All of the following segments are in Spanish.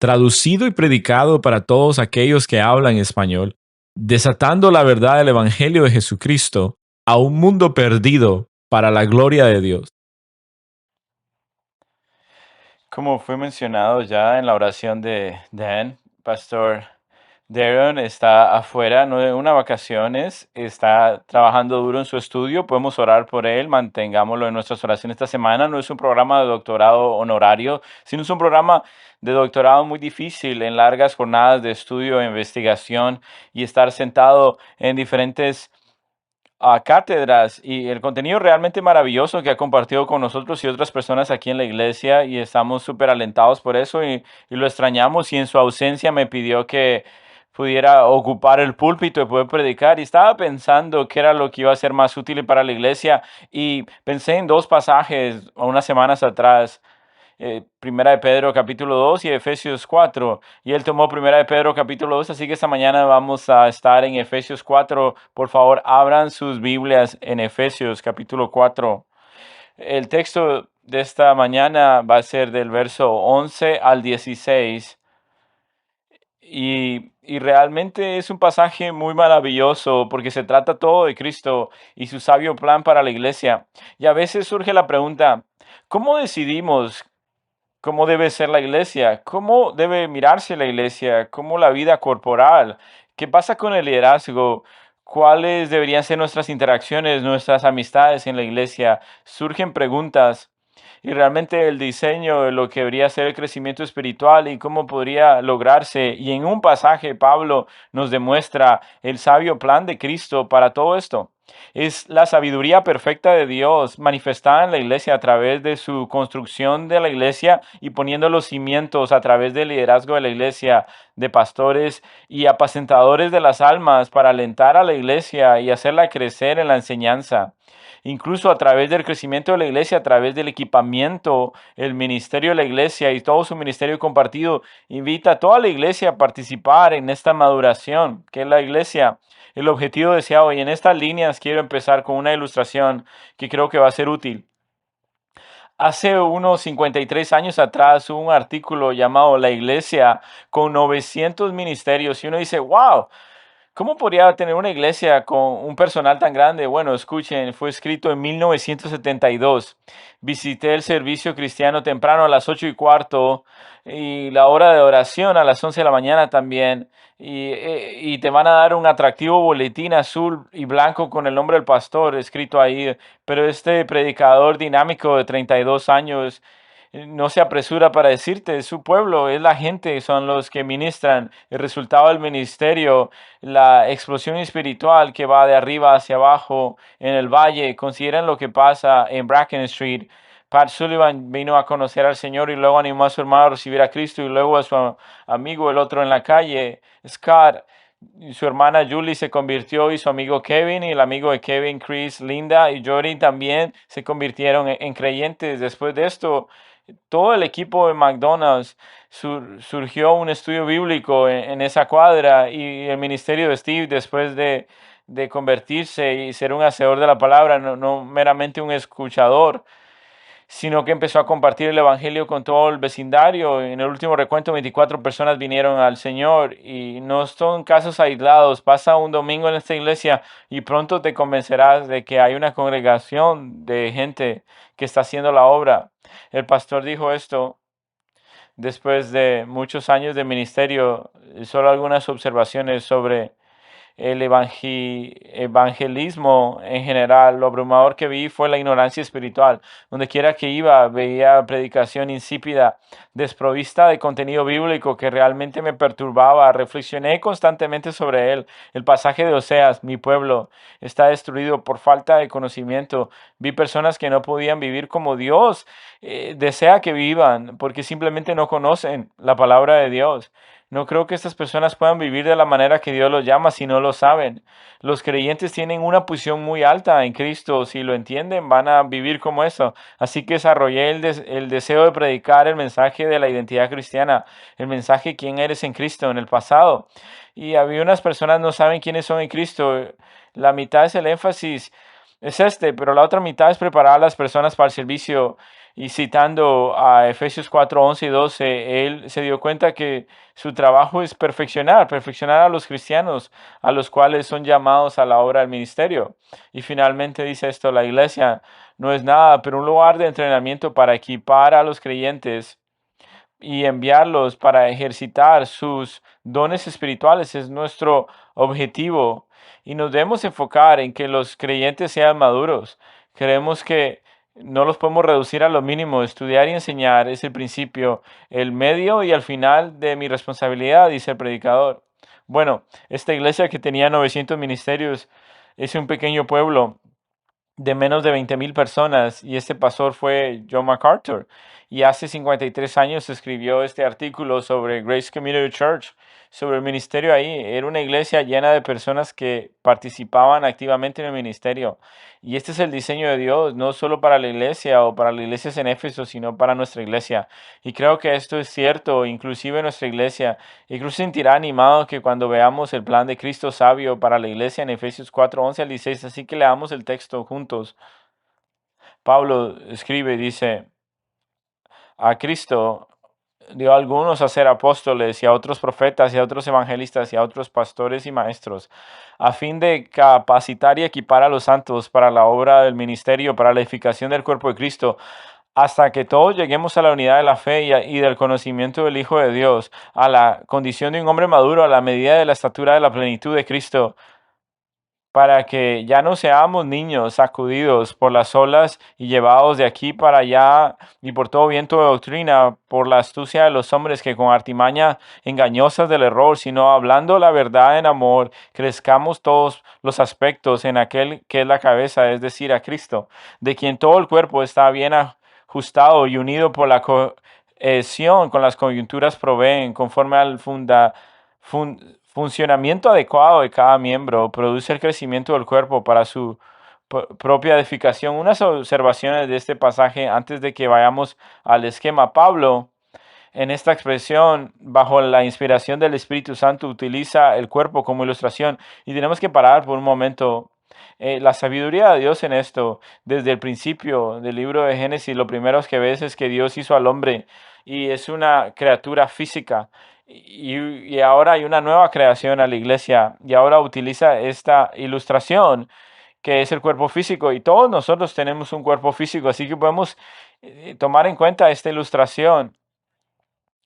traducido y predicado para todos aquellos que hablan español, desatando la verdad del Evangelio de Jesucristo a un mundo perdido para la gloria de Dios. Como fue mencionado ya en la oración de Dan, Pastor Darren está afuera, no de una vacaciones, está trabajando duro en su estudio. Podemos orar por él, mantengámoslo en nuestras oraciones esta semana. No es un programa de doctorado honorario, sino es un programa de doctorado muy difícil, en largas jornadas de estudio e investigación y estar sentado en diferentes cátedras y el contenido realmente maravilloso que ha compartido con nosotros y otras personas aquí en la iglesia y estamos súper alentados por eso y lo extrañamos y en su ausencia me pidió que pudiera ocupar el púlpito y poder predicar y estaba pensando qué era lo que iba a ser más útil para la iglesia y pensé en dos pasajes unas semanas atrás. Primera de Pedro capítulo 2 y Efesios 4. Y él tomó Primera de Pedro capítulo 2, así que esta mañana vamos a estar en Efesios 4. Por favor, abran sus Biblias en Efesios capítulo 4. El texto de esta mañana va a ser del verso 11 al 16. Y realmente es un pasaje muy maravilloso porque se trata todo de Cristo y su sabio plan para la iglesia. Y a veces surge la pregunta, ¿cómo decidimos cómo debe ser la iglesia, cómo debe mirarse la iglesia, cómo la vida corporal, qué pasa con el liderazgo, cuáles deberían ser nuestras interacciones, nuestras amistades en la iglesia? Surgen preguntas y realmente el diseño de lo que debería ser el crecimiento espiritual y cómo podría lograrse. Y en un pasaje Pablo nos demuestra el sabio plan de Cristo para todo esto. Es la sabiduría perfecta de Dios manifestada en la iglesia a través de su construcción de la iglesia y poniendo los cimientos a través del liderazgo de la iglesia, de pastores y apacentadores de las almas para alentar a la iglesia y hacerla crecer en la enseñanza. Incluso a través del crecimiento de la iglesia, a través del equipamiento, el ministerio de la iglesia y todo su ministerio compartido, invita a toda la iglesia a participar en esta maduración que es la iglesia. El objetivo deseado. Y en estas líneas quiero empezar con una ilustración que creo que va a ser útil. Hace unos 53 años atrás hubo un artículo llamado La Iglesia con 900 ministerios y uno dice, wow, ¿cómo podría tener una iglesia con un personal tan grande? Bueno, escuchen, fue escrito en 1972. Visité el servicio cristiano temprano a las 8:15 y la hora de oración a las 11 de la mañana también. Y te van a dar un atractivo boletín azul y blanco con el nombre del pastor escrito ahí. Pero este predicador dinámico de 32 años no se apresura para decirte, su pueblo, es la gente, son los que ministran. El resultado del ministerio, la explosión espiritual que va de arriba hacia abajo en el valle. Consideren lo que pasa en Bracken Street. Pat Sullivan vino a conocer al Señor y luego animó a su hermano a recibir a Cristo y luego a su amigo, el otro en la calle, Scott. Su hermana Julie se convirtió y su amigo Kevin y el amigo de Kevin, Chris, Linda y Jody también se convirtieron en creyentes. Después de esto, todo el equipo de McDonald's surgió un estudio bíblico en esa cuadra y el ministerio de Steve después de convertirse y ser un hacedor de la palabra, no meramente un escuchador, sino que empezó a compartir el evangelio con todo el vecindario. En el último recuento, 24 personas vinieron al Señor y no son casos aislados. Pasa un domingo en esta iglesia y pronto te convencerás de que hay una congregación de gente que está haciendo la obra. El pastor dijo esto después de muchos años de ministerio, solo algunas observaciones sobre el evangelismo en general. Lo abrumador que vi fue la ignorancia espiritual. Donde quiera que iba, veía predicación insípida, desprovista de contenido bíblico que realmente me perturbaba. Reflexioné constantemente sobre él. El pasaje de Oseas, mi pueblo está destruido por falta de conocimiento. Vi personas que no podían vivir como Dios desea que vivan porque simplemente no conocen la palabra de Dios. No creo que estas personas puedan vivir de la manera que Dios los llama si no lo saben. Los creyentes tienen una posición muy alta en Cristo. Si lo entienden, van a vivir como eso. Así que desarrollé el deseo de predicar el mensaje de la identidad cristiana, el mensaje de quién eres en Cristo en el pasado. Y había unas personas no saben quiénes son en Cristo. La mitad es el énfasis es este, pero la otra mitad es preparar a las personas para el servicio. Y citando a Efesios 4 11 y 12, él se dio cuenta que su trabajo es perfeccionar a los cristianos, a los cuales son llamados a la obra del ministerio. Y finalmente dice esto, la iglesia no es nada, pero un lugar de entrenamiento para equipar a los creyentes y enviarlos para ejercitar sus dones espirituales es nuestro objetivo y nos debemos enfocar en que los creyentes sean maduros. Creemos que no los podemos reducir a lo mínimo. Estudiar y enseñar es el principio, el medio y al final de mi responsabilidad, dice el predicador. Bueno, esta iglesia que tenía 900 ministerios es un pequeño pueblo de menos de 20,000 personas y este pastor fue John MacArthur. Y hace 53 años escribió este artículo sobre Grace Community Church, sobre el ministerio ahí. Era una iglesia llena de personas que participaban activamente en el ministerio. Y este es el diseño de Dios, no solo para la iglesia o para las iglesias en Éfeso, sino para nuestra iglesia. Y creo que esto es cierto, inclusive en nuestra iglesia. Incluso sentirá animado que cuando veamos el plan de Cristo sabio para la iglesia en Efesios 4 11 al 16, así que leamos el texto juntos. Pablo escribe y dice, a Cristo dio a algunos a ser apóstoles y a otros profetas y a otros evangelistas y a otros pastores y maestros, a fin de capacitar y equipar a los santos para la obra del ministerio, para la edificación del cuerpo de Cristo, hasta que todos lleguemos a la unidad de la fe y del conocimiento del Hijo de Dios, a la condición de un hombre maduro, a la medida de la estatura de la plenitud de Cristo, para que ya no seamos niños sacudidos por las olas y llevados de aquí para allá y por todo viento de doctrina, por la astucia de los hombres que con artimaña engañosas del error, sino hablando la verdad en amor, crezcamos todos los aspectos en aquel que es la cabeza, es decir, a Cristo, de quien todo el cuerpo está bien ajustado y unido por la cohesión con las coyunturas proveen, conforme al funcionamiento adecuado de cada miembro, produce el crecimiento del cuerpo para su propia edificación. Unas observaciones de este pasaje antes de que vayamos al esquema. Pablo, en esta expresión, bajo la inspiración del Espíritu Santo, utiliza el cuerpo como ilustración y tenemos que parar por un momento. La sabiduría de Dios en esto, desde el principio del libro de Génesis, lo primero que ves es que Dios hizo al hombre y es una criatura física. Y ahora hay una nueva creación a la iglesia y ahora utiliza esta ilustración que es el cuerpo físico y todos nosotros tenemos un cuerpo físico, así que podemos tomar en cuenta esta ilustración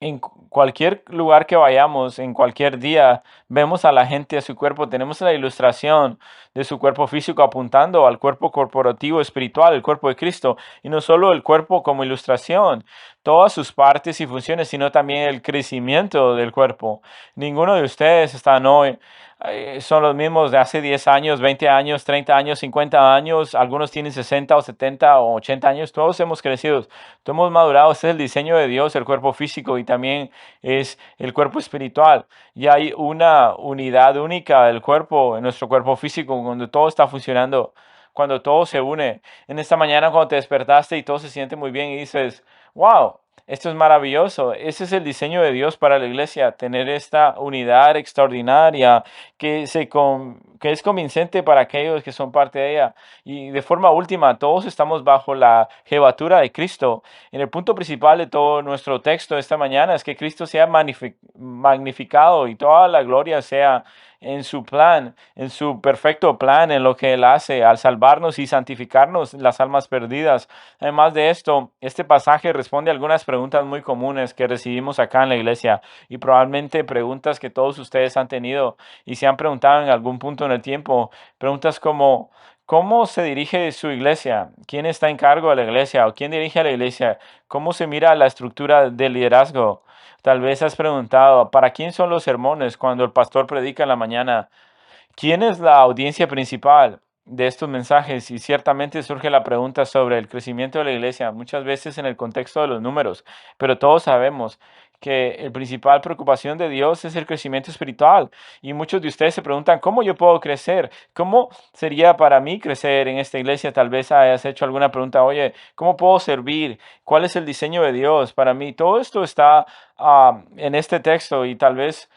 en cualquier lugar que vayamos, en cualquier día, vemos a la gente, a su cuerpo, tenemos la ilustración de su cuerpo físico apuntando al cuerpo corporativo espiritual, el cuerpo de Cristo, y no solo el cuerpo como ilustración, todas sus partes y funciones, sino también el crecimiento del cuerpo. Ninguno de ustedes están hoy son los mismos de hace 10 años, 20 años, 30 años, 50 años, algunos tienen 60 o 70 o 80 años, todos hemos crecido, todos hemos madurado, este es el diseño de Dios, el cuerpo físico y también es el cuerpo espiritual. Y hay una unidad única del cuerpo, en nuestro cuerpo físico, donde todo está funcionando, cuando todo se une. En esta mañana cuando te despertaste y todo se siente muy bien y dices, wow. Esto es maravilloso. Ese es el diseño de Dios para la iglesia, tener esta unidad extraordinaria que es convincente para aquellos que son parte de ella. Y de forma última, todos estamos bajo la jebatura de Cristo. En el punto principal de todo nuestro texto esta mañana es que Cristo sea magnificado y toda la gloria sea en su plan, en su perfecto plan, en lo que Él hace al salvarnos y santificarnos las almas perdidas. Además de esto, este pasaje responde a algunas preguntas muy comunes que recibimos acá en la iglesia y probablemente preguntas que todos ustedes han tenido y se han preguntado en algún punto en el tiempo. Preguntas como, ¿cómo se dirige su iglesia? ¿Quién está en cargo de la iglesia? ¿O quién dirige a la iglesia? ¿Cómo se mira la estructura del liderazgo? Tal vez has preguntado, ¿para quién son los sermones cuando el pastor predica en la mañana? ¿Quién es la audiencia principal de estos mensajes? Y ciertamente surge la pregunta sobre el crecimiento de la iglesia, muchas veces en el contexto de los números, pero todos sabemos que la principal preocupación de Dios es el crecimiento espiritual. Y muchos de ustedes se preguntan, ¿cómo yo puedo crecer? ¿Cómo sería para mí crecer en esta iglesia? Tal vez hayas hecho alguna pregunta, oye, ¿cómo puedo servir? ¿Cuál es el diseño de Dios para mí? Todo esto está en este texto y tal vez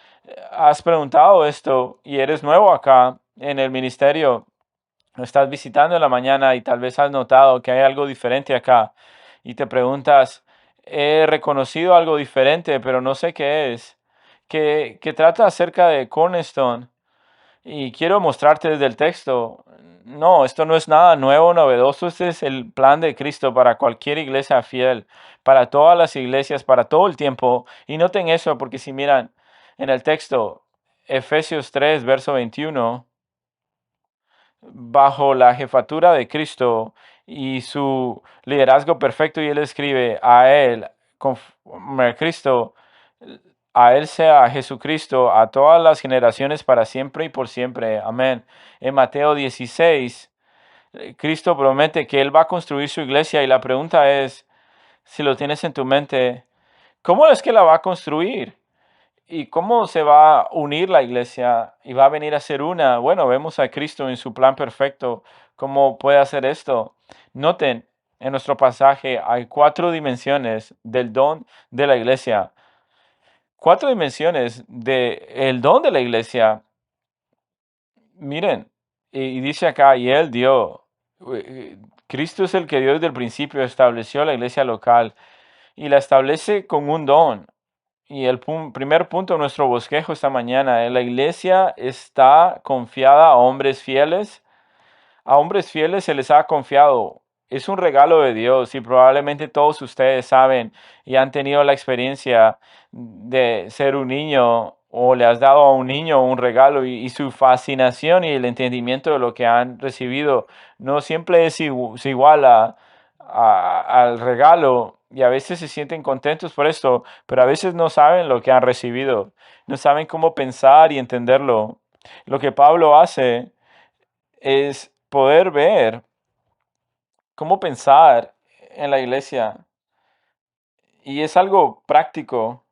has preguntado esto y eres nuevo acá en el ministerio Estás visitando en la mañana y tal vez has notado que hay algo diferente acá y te preguntas, he reconocido algo diferente, pero no sé qué es, que trata acerca de Cornerstone y quiero mostrarte desde el texto. No, esto no es nada nuevo, novedoso. Este es el plan de Cristo para cualquier iglesia fiel, para todas las iglesias, para todo el tiempo. Y noten eso, porque si miran en el texto, Efesios 3, verso 21, bajo la jefatura de Cristo y su liderazgo perfecto, y él escribe a él, conforme a Cristo, a él sea Jesucristo, a todas las generaciones para siempre y por siempre. Amén. En Mateo 16, Cristo promete que él va a construir su iglesia y la pregunta es, si lo tienes en tu mente, ¿cómo es que la va a construir? ¿Y cómo se va a unir la iglesia y va a venir a ser una? Bueno, vemos a Cristo en su plan perfecto. ¿Cómo puede hacer esto? Noten, en nuestro pasaje hay 4 dimensiones del don de la iglesia. 4 dimensiones del don de la iglesia. Miren, y dice acá, y él dio. Cristo es el que dio desde el principio, estableció la iglesia local y la establece con un don. Y el primer punto de nuestro bosquejo esta mañana, la iglesia está confiada a hombres fieles. A hombres fieles se les ha confiado. Es un regalo de Dios y probablemente todos ustedes saben y han tenido la experiencia de ser un niño o le has dado a un niño un regalo y su fascinación y el entendimiento de lo que han recibido no siempre es igual al regalo y a veces se sienten contentos por esto, pero a veces no saben lo que han recibido, no saben cómo pensar y entenderlo. Lo que Pablo hace es poder ver cómo pensar en la iglesia y es algo práctico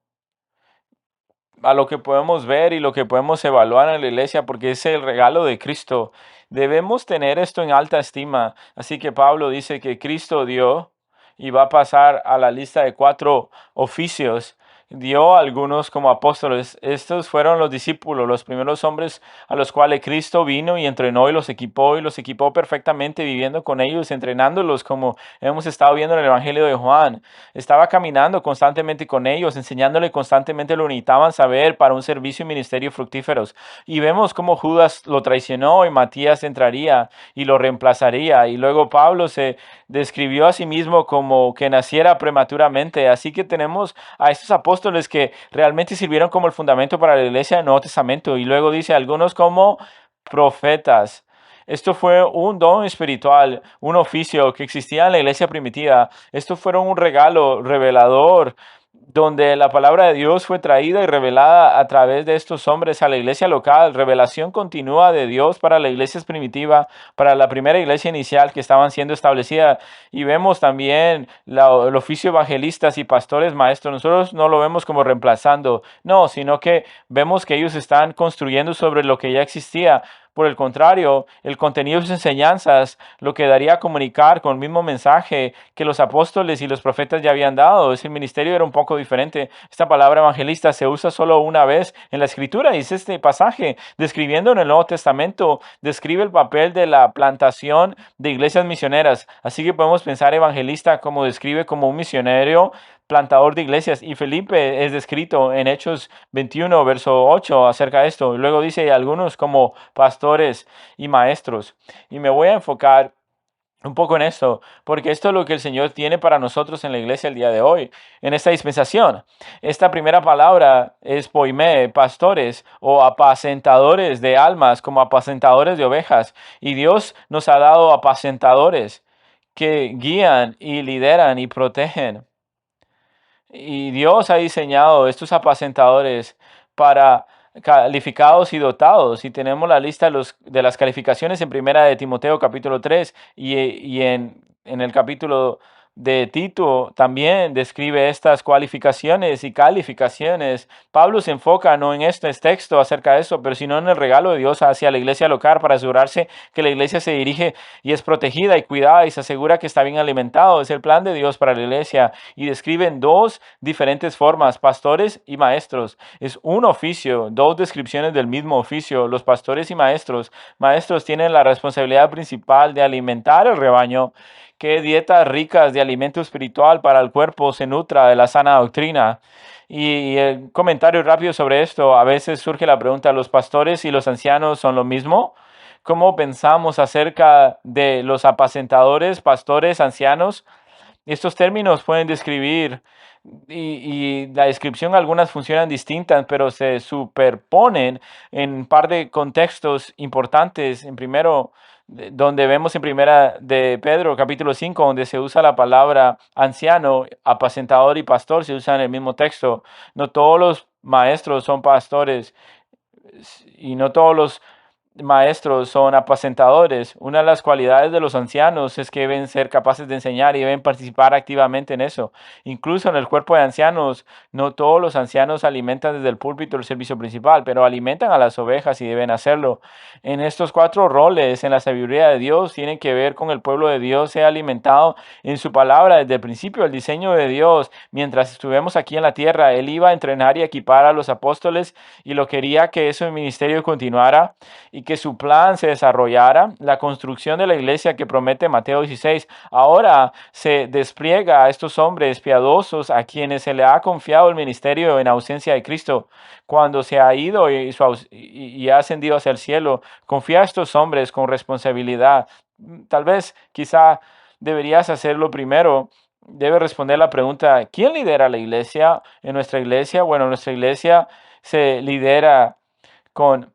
a lo que podemos ver y lo que podemos evaluar en la iglesia porque es el regalo de Cristo. Debemos tener esto en alta estima. Así que Pablo dice que Cristo dio y va a pasar a la lista de 4 oficios. Dio a algunos como apóstoles. Estos fueron los discípulos, los primeros hombres a los cuales Cristo vino y entrenó y los equipó perfectamente viviendo con ellos, entrenándolos como hemos estado viendo en el Evangelio de Juan. Estaba caminando constantemente con ellos, enseñándole constantemente lo que necesitaban saber para un servicio y ministerio fructíferos. Y vemos cómo Judas lo traicionó y Matías entraría y lo reemplazaría. Y luego Pablo se describió a sí mismo como que naciera prematuramente. Así que tenemos a estos apóstoles que realmente sirvieron como el fundamento para la iglesia del Nuevo Testamento. Y luego dice algunos como profetas. Esto fue un don espiritual, un oficio que existía en la iglesia primitiva. Esto fue un regalo revelador donde la palabra de Dios fue traída y revelada a través de estos hombres a la iglesia local. Revelación continua de Dios para la iglesia primitiva, para la primera iglesia inicial que estaban siendo establecida. Y vemos también el oficio de evangelistas y pastores maestros. Nosotros no lo vemos como reemplazando, no, sino que vemos que ellos están construyendo sobre lo que ya existía. Por el contrario, el contenido de sus enseñanzas lo que daría a comunicar con el mismo mensaje que los apóstoles y los profetas ya habían dado. Ese ministerio era un poco diferente. Esta palabra evangelista se usa solo una vez en la escritura. Dice este pasaje, describiendo en el Nuevo Testamento, describe el papel de la plantación de iglesias misioneras. Así que podemos pensar evangelista como describe como un misionero plantador de iglesias. Y Felipe es descrito en Hechos 21, verso 8 acerca de esto. Y luego dice algunos como pastores y maestros. Y me voy a enfocar un poco en esto, porque esto es lo que el Señor tiene para nosotros en la iglesia el día de hoy, en esta dispensación. Esta primera palabra es poimé, pastores o apacentadores de almas, como apacentadores de ovejas. Y Dios nos ha dado apacentadores que guían y lideran y protegen. Y Dios ha diseñado estos apacentadores para calificados y dotados. Y tenemos la lista de las calificaciones en primera de Timoteo capítulo 3 y en el capítulo de Tito también describe estas cualificaciones y calificaciones. Pablo se enfoca no en este texto acerca de eso, pero sino en el regalo de Dios hacia la iglesia local para asegurarse que la iglesia se dirige y es protegida y cuidada y se asegura que está bien alimentado. Es el plan de Dios para la iglesia y describen dos diferentes formas, pastores y maestros. Es un oficio, dos descripciones del mismo oficio. Los pastores y maestros. Maestros tienen la responsabilidad principal de alimentar el rebaño, que dietas ricas de alimento espiritual para el cuerpo se nutra de la sana doctrina. Y el comentario rápido sobre esto, a veces surge la pregunta, ¿los pastores y los ancianos son lo mismo? ¿Cómo pensamos acerca de los apacentadores, pastores, ancianos? Estos términos pueden describir y la descripción algunas funcionan distintas, pero se superponen en un par de contextos importantes. En primero, donde vemos en primera de Pedro, capítulo 5, donde se usa la palabra anciano, apacentador y pastor, se usa en el mismo texto. No todos los maestros son pastores y no todos los maestros son apacentadores. Una de las cualidades de los ancianos es que deben ser capaces de enseñar y deben participar activamente en eso. Incluso en el cuerpo de ancianos, no todos los ancianos alimentan desde el púlpito el servicio principal, pero alimentan a las ovejas y deben hacerlo. En estos cuatro roles, en la sabiduría de Dios, tienen que ver con el pueblo de Dios sea alimentado en su palabra desde el principio. El diseño de Dios, mientras estuvimos aquí en la tierra, Él iba a entrenar y equipar a los apóstoles y lo quería que ese ministerio continuara y que su plan se desarrollara, la construcción de la iglesia que promete Mateo 16, ahora se despliega a estos hombres piadosos a quienes se le ha confiado el ministerio en ausencia de Cristo. Cuando se ha ido y ha ascendido hacia el cielo, confía a estos hombres con responsabilidad. Tal vez, quizá deberías hacerlo primero. Debe responder la pregunta, ¿quién lidera la iglesia? En nuestra iglesia, bueno, nuestra iglesia se lidera con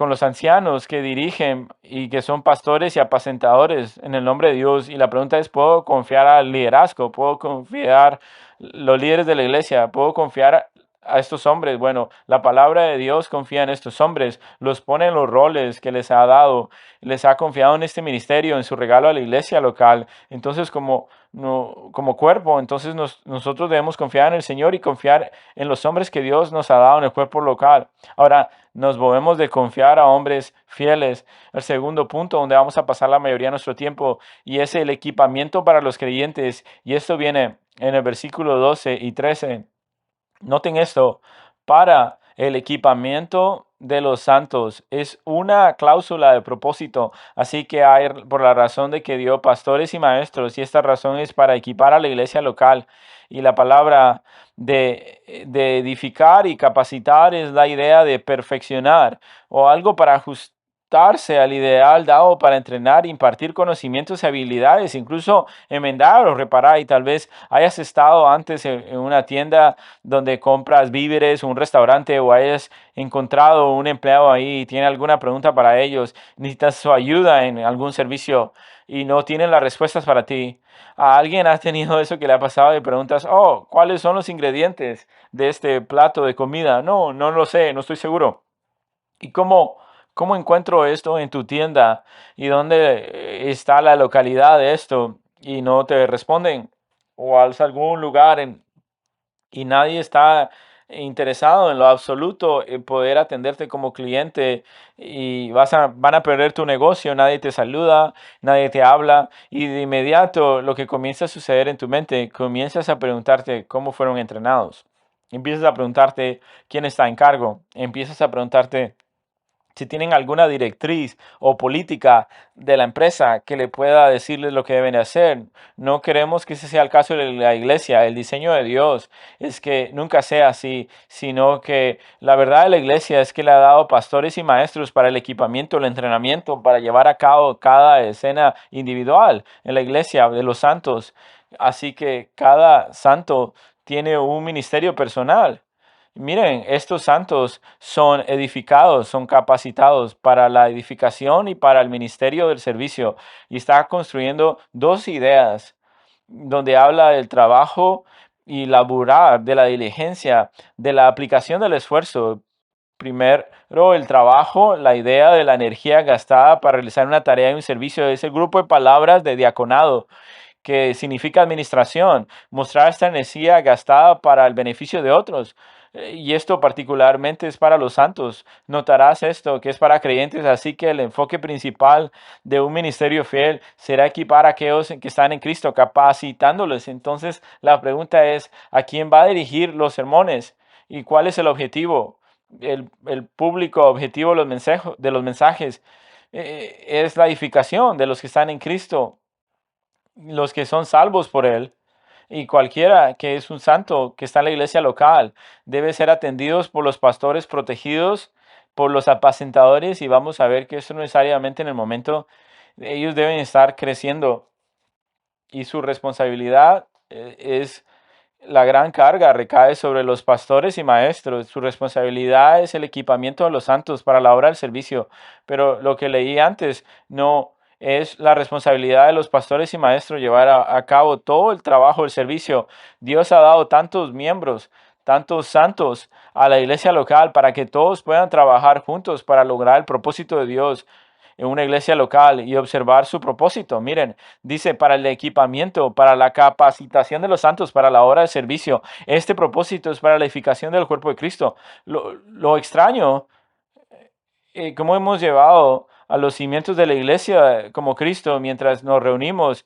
los ancianos que dirigen y que son pastores y apacentadores en el nombre de Dios. Y la pregunta es, ¿puedo confiar al liderazgo? ¿Puedo confiar los líderes de la iglesia? ¿Puedo confiar a estos hombres? Bueno, la palabra de Dios confía en estos hombres, los pone en los roles que les ha dado, les ha confiado en este ministerio, en su regalo a la iglesia local. Entonces, como cuerpo, entonces nosotros debemos confiar en el Señor y confiar en los hombres que Dios nos ha dado en el cuerpo local. Ahora, nos movemos de confiar a hombres fieles. El segundo punto donde vamos a pasar la mayoría de nuestro tiempo y es el equipamiento para los creyentes. Y esto viene en el versículo 12 y 13. Noten esto, para el equipamiento de los santos es una cláusula de propósito, así que hay por la razón de que dio pastores y maestros, y esta razón es para equipar a la iglesia local. Y la palabra de edificar y capacitar es la idea de perfeccionar o algo para ajustarse al ideal dado para entrenar, impartir conocimientos y habilidades, incluso enmendar o reparar. Y tal vez hayas estado antes en una tienda donde compras víveres, un restaurante, o hayas encontrado un empleado ahí y tiene alguna pregunta para ellos, necesitas su ayuda en algún servicio y no tienen las respuestas para ti. ¿A alguien has tenido eso que le ha pasado y preguntas, oh, ¿cuáles son los ingredientes de este plato de comida? No, no lo sé, no estoy seguro. ¿Y cómo encuentro esto en tu tienda? ¿Y dónde está la localidad de esto? Y no te responden. O vas a algún lugar y nadie está interesado en lo absoluto en poder atenderte como cliente y van a perder tu negocio, nadie te saluda, nadie te habla y de inmediato lo que comienza a suceder en tu mente, comienzas a preguntarte cómo fueron entrenados, empiezas a preguntarte quién está en cargo, empiezas a preguntarte si tienen alguna directriz o política de la empresa que le pueda decirles lo que deben hacer. No queremos que ese sea el caso de la iglesia. El diseño de Dios es que nunca sea así, sino que la verdad de la iglesia es que le ha dado pastores y maestros para el equipamiento, el entrenamiento, para llevar a cabo cada escena individual en la iglesia de los santos. Así que cada santo tiene un ministerio personal. Miren, estos santos son edificados, son capacitados para la edificación y para el ministerio del servicio. Y está construyendo dos ideas donde habla del trabajo y laburar, de la diligencia, de la aplicación del esfuerzo. Primero, el trabajo, la idea de la energía gastada para realizar una tarea y un servicio es el grupo de palabras de diaconado que significa administración, mostrar esta energía gastada para el beneficio de otros. Y esto particularmente es para los santos. Notarás esto, que es para creyentes, así que el enfoque principal de un ministerio fiel será equipar a aquellos que están en Cristo, capacitándoles. Entonces, la pregunta es, ¿a quién va a dirigir los sermones? ¿Y cuál es el objetivo? El público objetivo de los mensajes es la edificación de los que están en Cristo, los que son salvos por Él. Y cualquiera que es un santo que está en la iglesia local debe ser atendidos por los pastores protegidos, por los apacentadores, y vamos a ver que eso no necesariamente en el momento ellos deben estar creciendo y su responsabilidad es la gran carga recae sobre los pastores y maestros. Su responsabilidad es el equipamiento de los santos para la obra del servicio. Pero lo que leí antes no es la responsabilidad de los pastores y maestros llevar a cabo todo el trabajo del servicio. Dios ha dado tantos miembros, tantos santos a la iglesia local para que todos puedan trabajar juntos para lograr el propósito de Dios en una iglesia local y observar su propósito. Miren, dice para el equipamiento, para la capacitación de los santos, para la hora de servicio. Este propósito es para la edificación del cuerpo de Cristo. Lo extraño, cómo hemos llevado a los cimientos de la iglesia como Cristo mientras nos reunimos.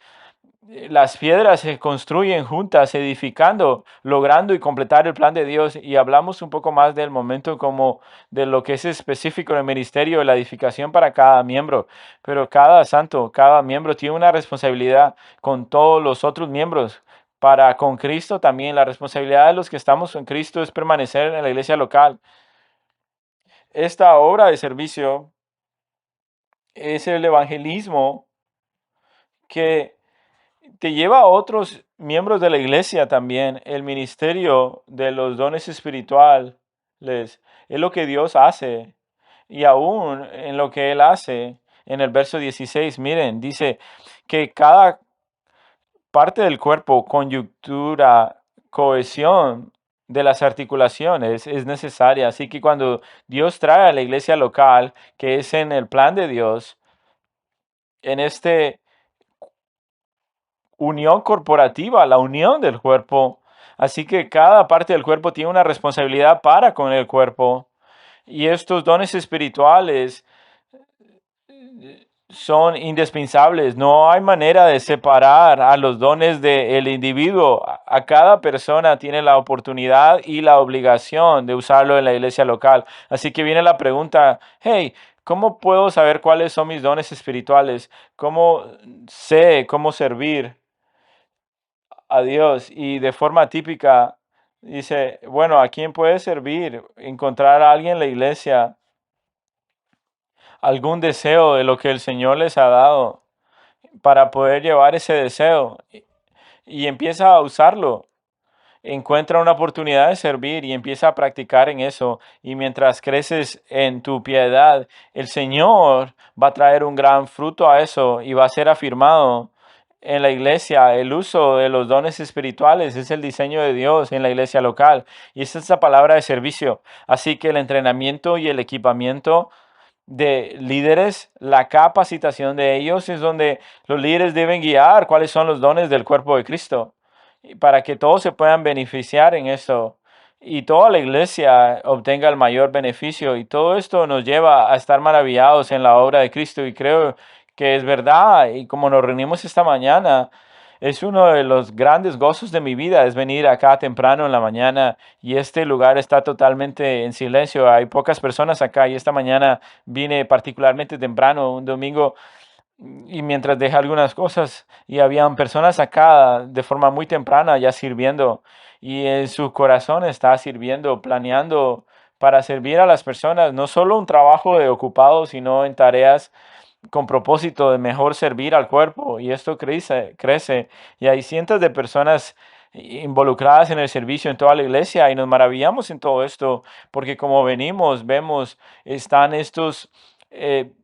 Las piedras se construyen juntas, edificando, logrando y completar el plan de Dios. Y hablamos un poco más del momento como de lo que es específico en el ministerio de la edificación para cada miembro. Pero cada santo, cada miembro tiene una responsabilidad con todos los otros miembros. Para con Cristo también la responsabilidad de los que estamos en Cristo es permanecer en la iglesia local. Esta obra de servicio es el evangelismo que te lleva a otros miembros de la iglesia también. El ministerio de los dones espirituales es lo que Dios hace. Y aún en lo que Él hace, en el verso 16, miren, dice que cada parte del cuerpo, coyuntura, cohesión de las articulaciones es necesaria. Así que cuando Dios trae a la iglesia local, que es en el plan de Dios, en este unión corporativa, la unión del cuerpo. Así que cada parte del cuerpo tiene una responsabilidad para con el cuerpo. Y estos dones espirituales son indispensables. No hay manera de separar a los dones del individuo. A cada persona tiene la oportunidad y la obligación de usarlo en la iglesia local. Así que viene la pregunta, hey, ¿cómo puedo saber cuáles son mis dones espirituales? ¿Cómo sé cómo servir a Dios? Y de forma típica dice, bueno, ¿a quién puede servir? Encontrar a alguien en la iglesia, algún deseo de lo que el Señor les ha dado para poder llevar ese deseo y empieza a usarlo. Encuentra una oportunidad de servir y empieza a practicar en eso. Y mientras creces en tu piedad, el Señor va a traer un gran fruto a eso y va a ser afirmado en la iglesia. El uso de los dones espirituales es el diseño de Dios en la iglesia local. Y esa es la palabra de servicio. Así que el entrenamiento y el equipamiento de líderes, la capacitación de ellos es donde los líderes deben guiar cuáles son los dones del cuerpo de Cristo y para que todos se puedan beneficiar en eso y toda la iglesia obtenga el mayor beneficio. Y todo esto nos lleva a estar maravillados en la obra de Cristo y creo que es verdad. Y como nos reunimos esta mañana, es uno de los grandes gozos de mi vida, es venir acá temprano en la mañana y este lugar está totalmente en silencio. Hay pocas personas acá y esta mañana vine particularmente temprano, un domingo, y mientras dejé algunas cosas y habían personas acá de forma muy temprana ya sirviendo y en su corazón está sirviendo, planeando para servir a las personas, no solo un trabajo de ocupado, sino en tareas con propósito de mejor servir al cuerpo y esto crece y hay cientos de personas involucradas en el servicio en toda la iglesia y nos maravillamos en todo esto porque como venimos, vemos, están estos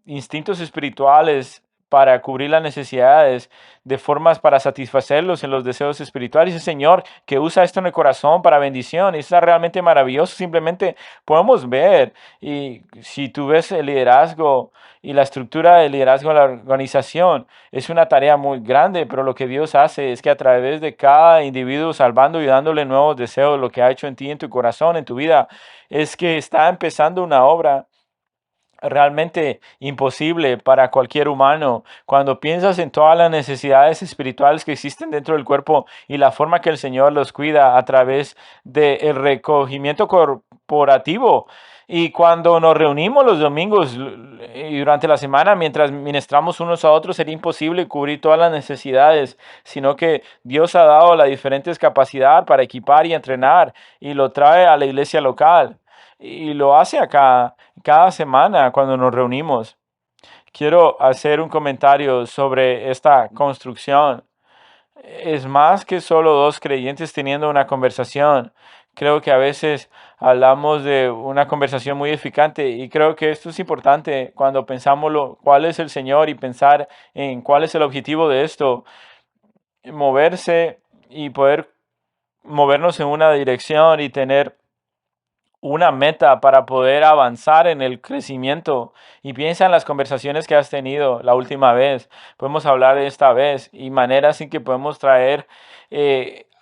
instintos espirituales para cubrir las necesidades, de formas para satisfacerlos en los deseos espirituales. El Señor que usa esto en el corazón para bendición, y está realmente maravilloso. Simplemente podemos ver, y si tú ves el liderazgo y la estructura del liderazgo de la organización, es una tarea muy grande, pero lo que Dios hace es que a través de cada individuo salvando y dándole nuevos deseos, lo que ha hecho en ti, en tu corazón, en tu vida, es que está empezando una obra realmente imposible para cualquier humano. Cuando piensas en todas las necesidades espirituales que existen dentro del cuerpo y la forma que el Señor los cuida a través del recogimiento corporativo. Y cuando nos reunimos los domingos y durante la semana, mientras ministramos unos a otros, sería imposible cubrir todas las necesidades, sino que Dios ha dado las diferentes capacidades para equipar y entrenar y lo trae a la iglesia local. Y lo hace acá cada semana cuando nos reunimos. Quiero hacer un comentario sobre esta construcción. Es más que solo dos creyentes teniendo una conversación. Creo que a veces hablamos de una conversación muy edificante y creo que esto es importante cuando pensamos cuál es el Señor y pensar en cuál es el objetivo de esto. Moverse y poder movernos en una dirección y tener una meta para poder avanzar en el crecimiento. Y piensa en las conversaciones que has tenido la última vez. Podemos hablar de esta vez y maneras en que podemos traer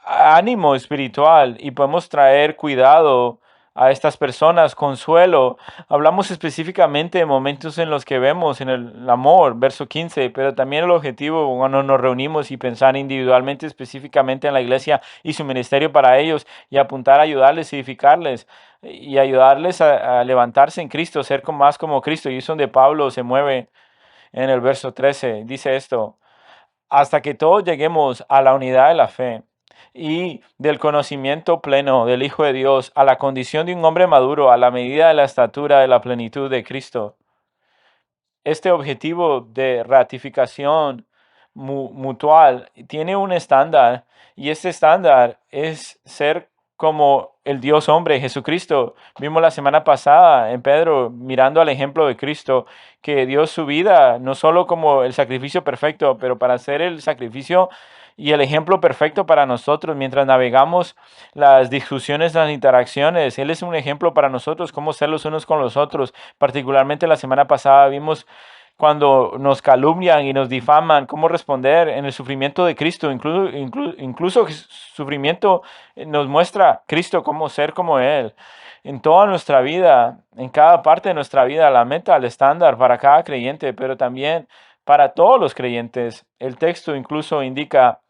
ánimo espiritual y podemos traer cuidado a estas personas, consuelo. Hablamos específicamente de momentos en los que vemos en el amor, verso 15, pero también el objetivo cuando nos reunimos y pensar individualmente, específicamente en la iglesia y su ministerio para ellos y apuntar a ayudarles, edificarles y ayudarles a levantarse en Cristo, ser más como Cristo. Y es donde Pablo se mueve en el verso 13. Dice esto, hasta que todos lleguemos a la unidad de la fe y del conocimiento pleno del Hijo de Dios, a la condición de un hombre maduro, a la medida de la estatura de la plenitud de Cristo. Este objetivo de ratificación mutual tiene un estándar y este estándar es ser como el Dios hombre, Jesucristo. Vimos la semana pasada en Pedro, mirando al ejemplo de Cristo, que dio su vida no solo como el sacrificio perfecto, pero para ser el sacrificio y el ejemplo perfecto para nosotros mientras navegamos las discusiones, las interacciones. Él es un ejemplo para nosotros, cómo ser los unos con los otros. Particularmente la semana pasada vimos cuando nos calumnian y nos difaman, cómo responder en el sufrimiento de Cristo. Incluso sufrimiento nos muestra Cristo cómo ser como Él. En toda nuestra vida, en cada parte de nuestra vida, la meta, el estándar para cada creyente, pero también para todos los creyentes. El texto incluso indica,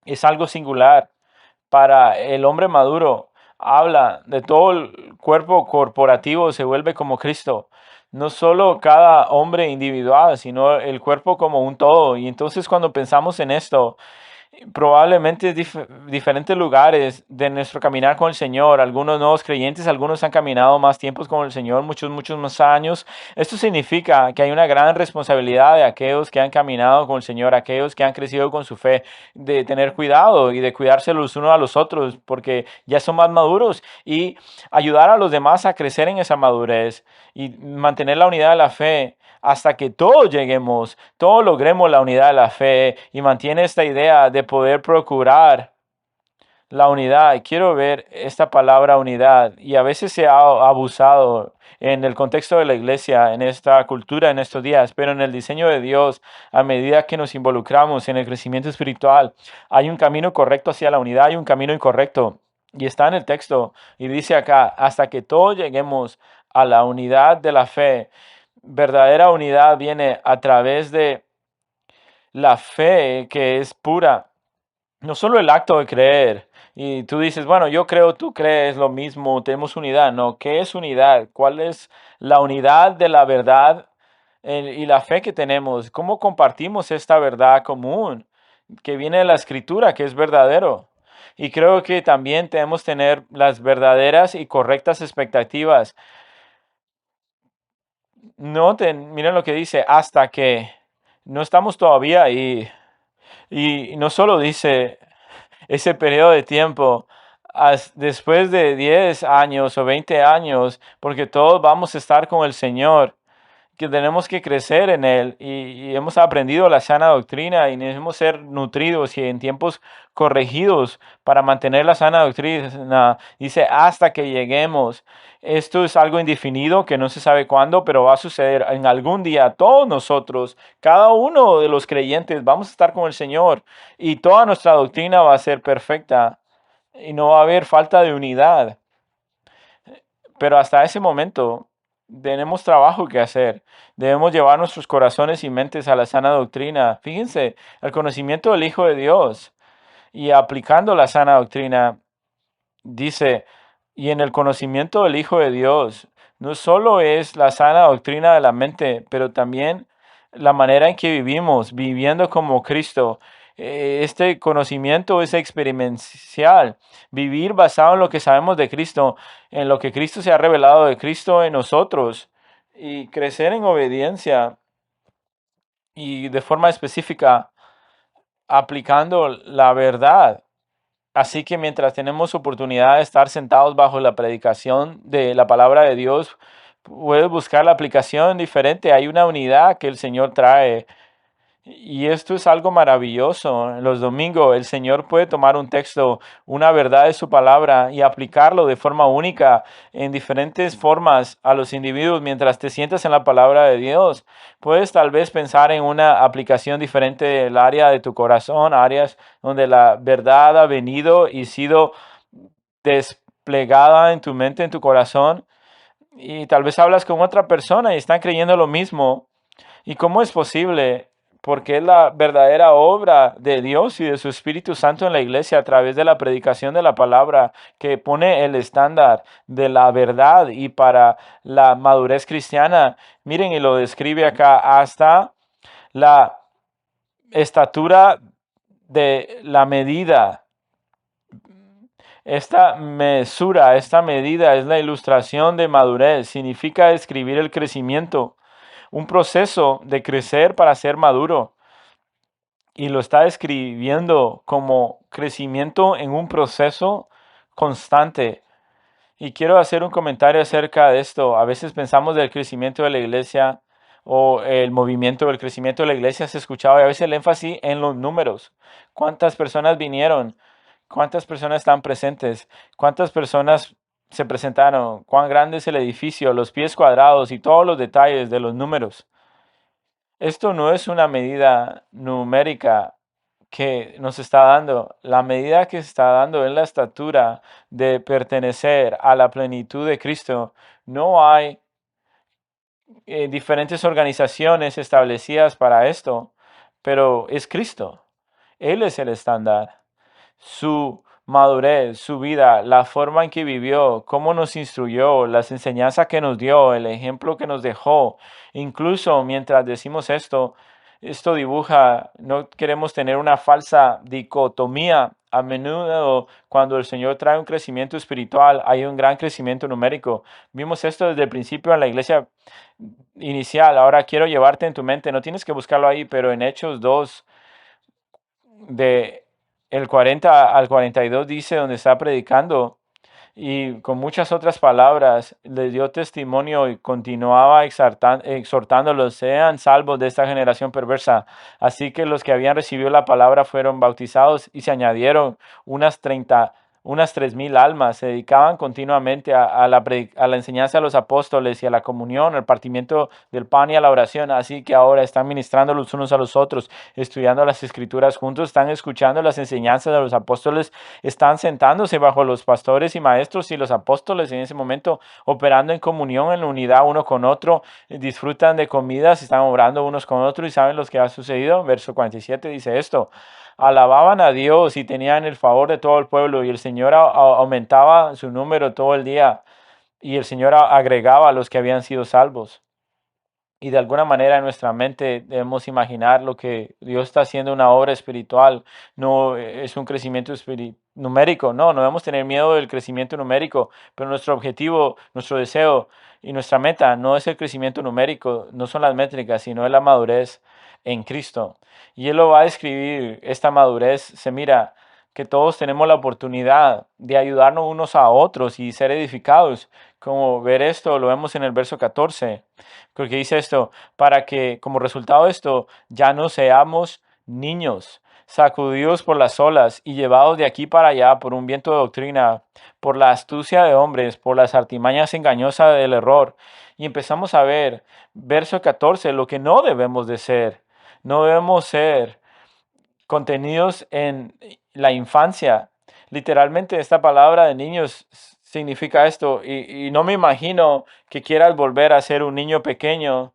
es algo singular para el hombre maduro. Habla de todo el cuerpo corporativo se vuelve como Cristo. No solo cada hombre individual, sino el cuerpo como un todo. Y entonces cuando pensamos en esto, probablemente diferentes lugares de nuestro caminar con el Señor, algunos nuevos creyentes, algunos han caminado más tiempos con el Señor, muchos más años. Esto significa que hay una gran responsabilidad de aquellos que han caminado con el Señor, aquellos que han crecido con su fe, de tener cuidado y de cuidarse los unos a los otros, porque ya son más maduros y ayudar a los demás a crecer en esa madurez y mantener la unidad de la fe hasta que todos lleguemos, todos logremos la unidad de la fe y mantiene esta idea de poder procurar la unidad. Quiero ver esta palabra unidad y a veces se ha abusado en el contexto de la iglesia, en esta cultura, en estos días, pero en el diseño de Dios, a medida que nos involucramos en el crecimiento espiritual, hay un camino correcto hacia la unidad, hay un camino incorrecto. Y está en el texto y dice acá, hasta que todos lleguemos a la unidad de la fe. Verdadera unidad viene a través de la fe que es pura. No solo el acto de creer. Y tú dices, bueno, yo creo, tú crees lo mismo, tenemos unidad. No, ¿qué es unidad? ¿Cuál es la unidad de la verdad y la fe que tenemos? ¿Cómo compartimos esta verdad común que viene de la escritura, que es verdadero? Y creo que también tenemos que tener las verdaderas y correctas expectativas. Noten, miren lo que dice, hasta que no estamos todavía ahí. Y no solo dice ese periodo de tiempo, después de 10 años o 20 años, porque todos vamos a estar con el Señor. que tenemos que crecer en Él y hemos aprendido la sana doctrina y necesitamos ser nutridos y en tiempos corregidos para mantener la sana doctrina. Dice, hasta que lleguemos. Esto es algo indefinido que no se sabe cuándo, pero va a suceder en algún día. Todos nosotros, cada uno de los creyentes, vamos a estar con el Señor y toda nuestra doctrina va a ser perfecta y no va a haber falta de unidad. Pero hasta ese momento tenemos trabajo que hacer. Debemos llevar nuestros corazones y mentes a la sana doctrina. Fíjense, el conocimiento del Hijo de Dios y aplicando la sana doctrina, dice, y en el conocimiento del Hijo de Dios, no solo es la sana doctrina de la mente, pero también la manera en que vivimos, viviendo como Cristo. Este conocimiento es experiencial, vivir basado en lo que sabemos de Cristo, en lo que Cristo se ha revelado de Cristo en nosotros y crecer en obediencia y de forma específica aplicando la verdad. Así que mientras tenemos oportunidad de estar sentados bajo la predicación de la palabra de Dios, puedes buscar la aplicación diferente. Hay una unidad que el Señor trae. Y esto es algo maravilloso. En los domingos el Señor puede tomar un texto, una verdad de su palabra y aplicarlo de forma única en diferentes formas a los individuos mientras te sientas en la palabra de Dios. Puedes tal vez pensar en una aplicación diferente del área de tu corazón, áreas donde la verdad ha venido y sido desplegada en tu mente, en tu corazón. Y tal vez hablas con otra persona y están creyendo lo mismo. ¿Y cómo es posible? Porque es la verdadera obra de Dios y de su Espíritu Santo en la iglesia a través de la predicación de la palabra que pone el estándar de la verdad y para la madurez cristiana. Miren, y lo describe acá hasta la estatura de la medida. Esta mesura, esta medida es la ilustración de madurez. Significa describir el crecimiento, un proceso de crecer para ser maduro. Y lo está describiendo como crecimiento en un proceso constante. Y quiero hacer un comentario acerca de esto. A veces pensamos del crecimiento de la iglesia o el movimiento del crecimiento de la iglesia se escuchaba y a veces el énfasis en los números. ¿Cuántas personas vinieron? ¿Cuántas personas están presentes? ¿Cuántas personas se presentaron? ¿Cuán grande es el edificio? Los pies cuadrados y todos los detalles de los números. Esto no es una medida numérica que nos está dando. La medida que se está dando es la estatura de pertenecer a la plenitud de Cristo. No hay diferentes organizaciones establecidas para esto, pero es Cristo. Él es el estándar. Su madurez, su vida, la forma en que vivió, cómo nos instruyó, las enseñanzas que nos dio, el ejemplo que nos dejó. Incluso mientras decimos esto dibuja, no queremos tener una falsa dicotomía. A menudo, cuando el Señor trae un crecimiento espiritual, hay un gran crecimiento numérico. Vimos esto desde el principio en la iglesia inicial. Ahora quiero llevarte en tu mente, no tienes que buscarlo ahí, pero en Hechos 2 de el 40 al 42 dice donde está predicando y con muchas otras palabras les dio testimonio y continuaba exhortándolos, sean salvos de esta generación perversa. Así que los que habían recibido la palabra fueron bautizados y se añadieron unas 3,000 almas. Se dedicaban continuamente a la enseñanza de los apóstoles y a la comunión, al partimiento del pan y a la oración. Así que ahora están ministrando los unos a los otros, estudiando las escrituras juntos, están escuchando las enseñanzas de los apóstoles, están sentándose bajo los pastores y maestros y los apóstoles en ese momento, operando en comunión, en unidad uno con otro, disfrutan de comidas, están orando unos con otros y saben lo que ha sucedido. Verso 47 dice esto: alababan a Dios y tenían el favor de todo el pueblo, y el Señor aumentaba su número todo el día, y el Señor agregaba a los que habían sido salvos. Y de alguna manera en nuestra mente debemos imaginar lo que Dios está haciendo, una obra espiritual. No es un crecimiento numérico. No debemos tener miedo del crecimiento numérico, pero nuestro objetivo, nuestro deseo y nuestra meta no es el crecimiento numérico, no son las métricas, sino es la madurez en Cristo. Y Él lo va a describir, esta madurez se mira que todos tenemos la oportunidad de ayudarnos unos a otros y ser edificados. Como ver esto, lo vemos en el verso 14, porque dice esto, para que como resultado de esto ya no seamos niños, sacudidos por las olas y llevados de aquí para allá por un viento de doctrina, por la astucia de hombres, por las artimañas engañosas del error. Y empezamos a ver, verso 14, lo que no debemos de ser. No debemos ser contenidos en la infancia. Literalmente esta palabra de niños significa esto y no me imagino que quieras volver a ser un niño pequeño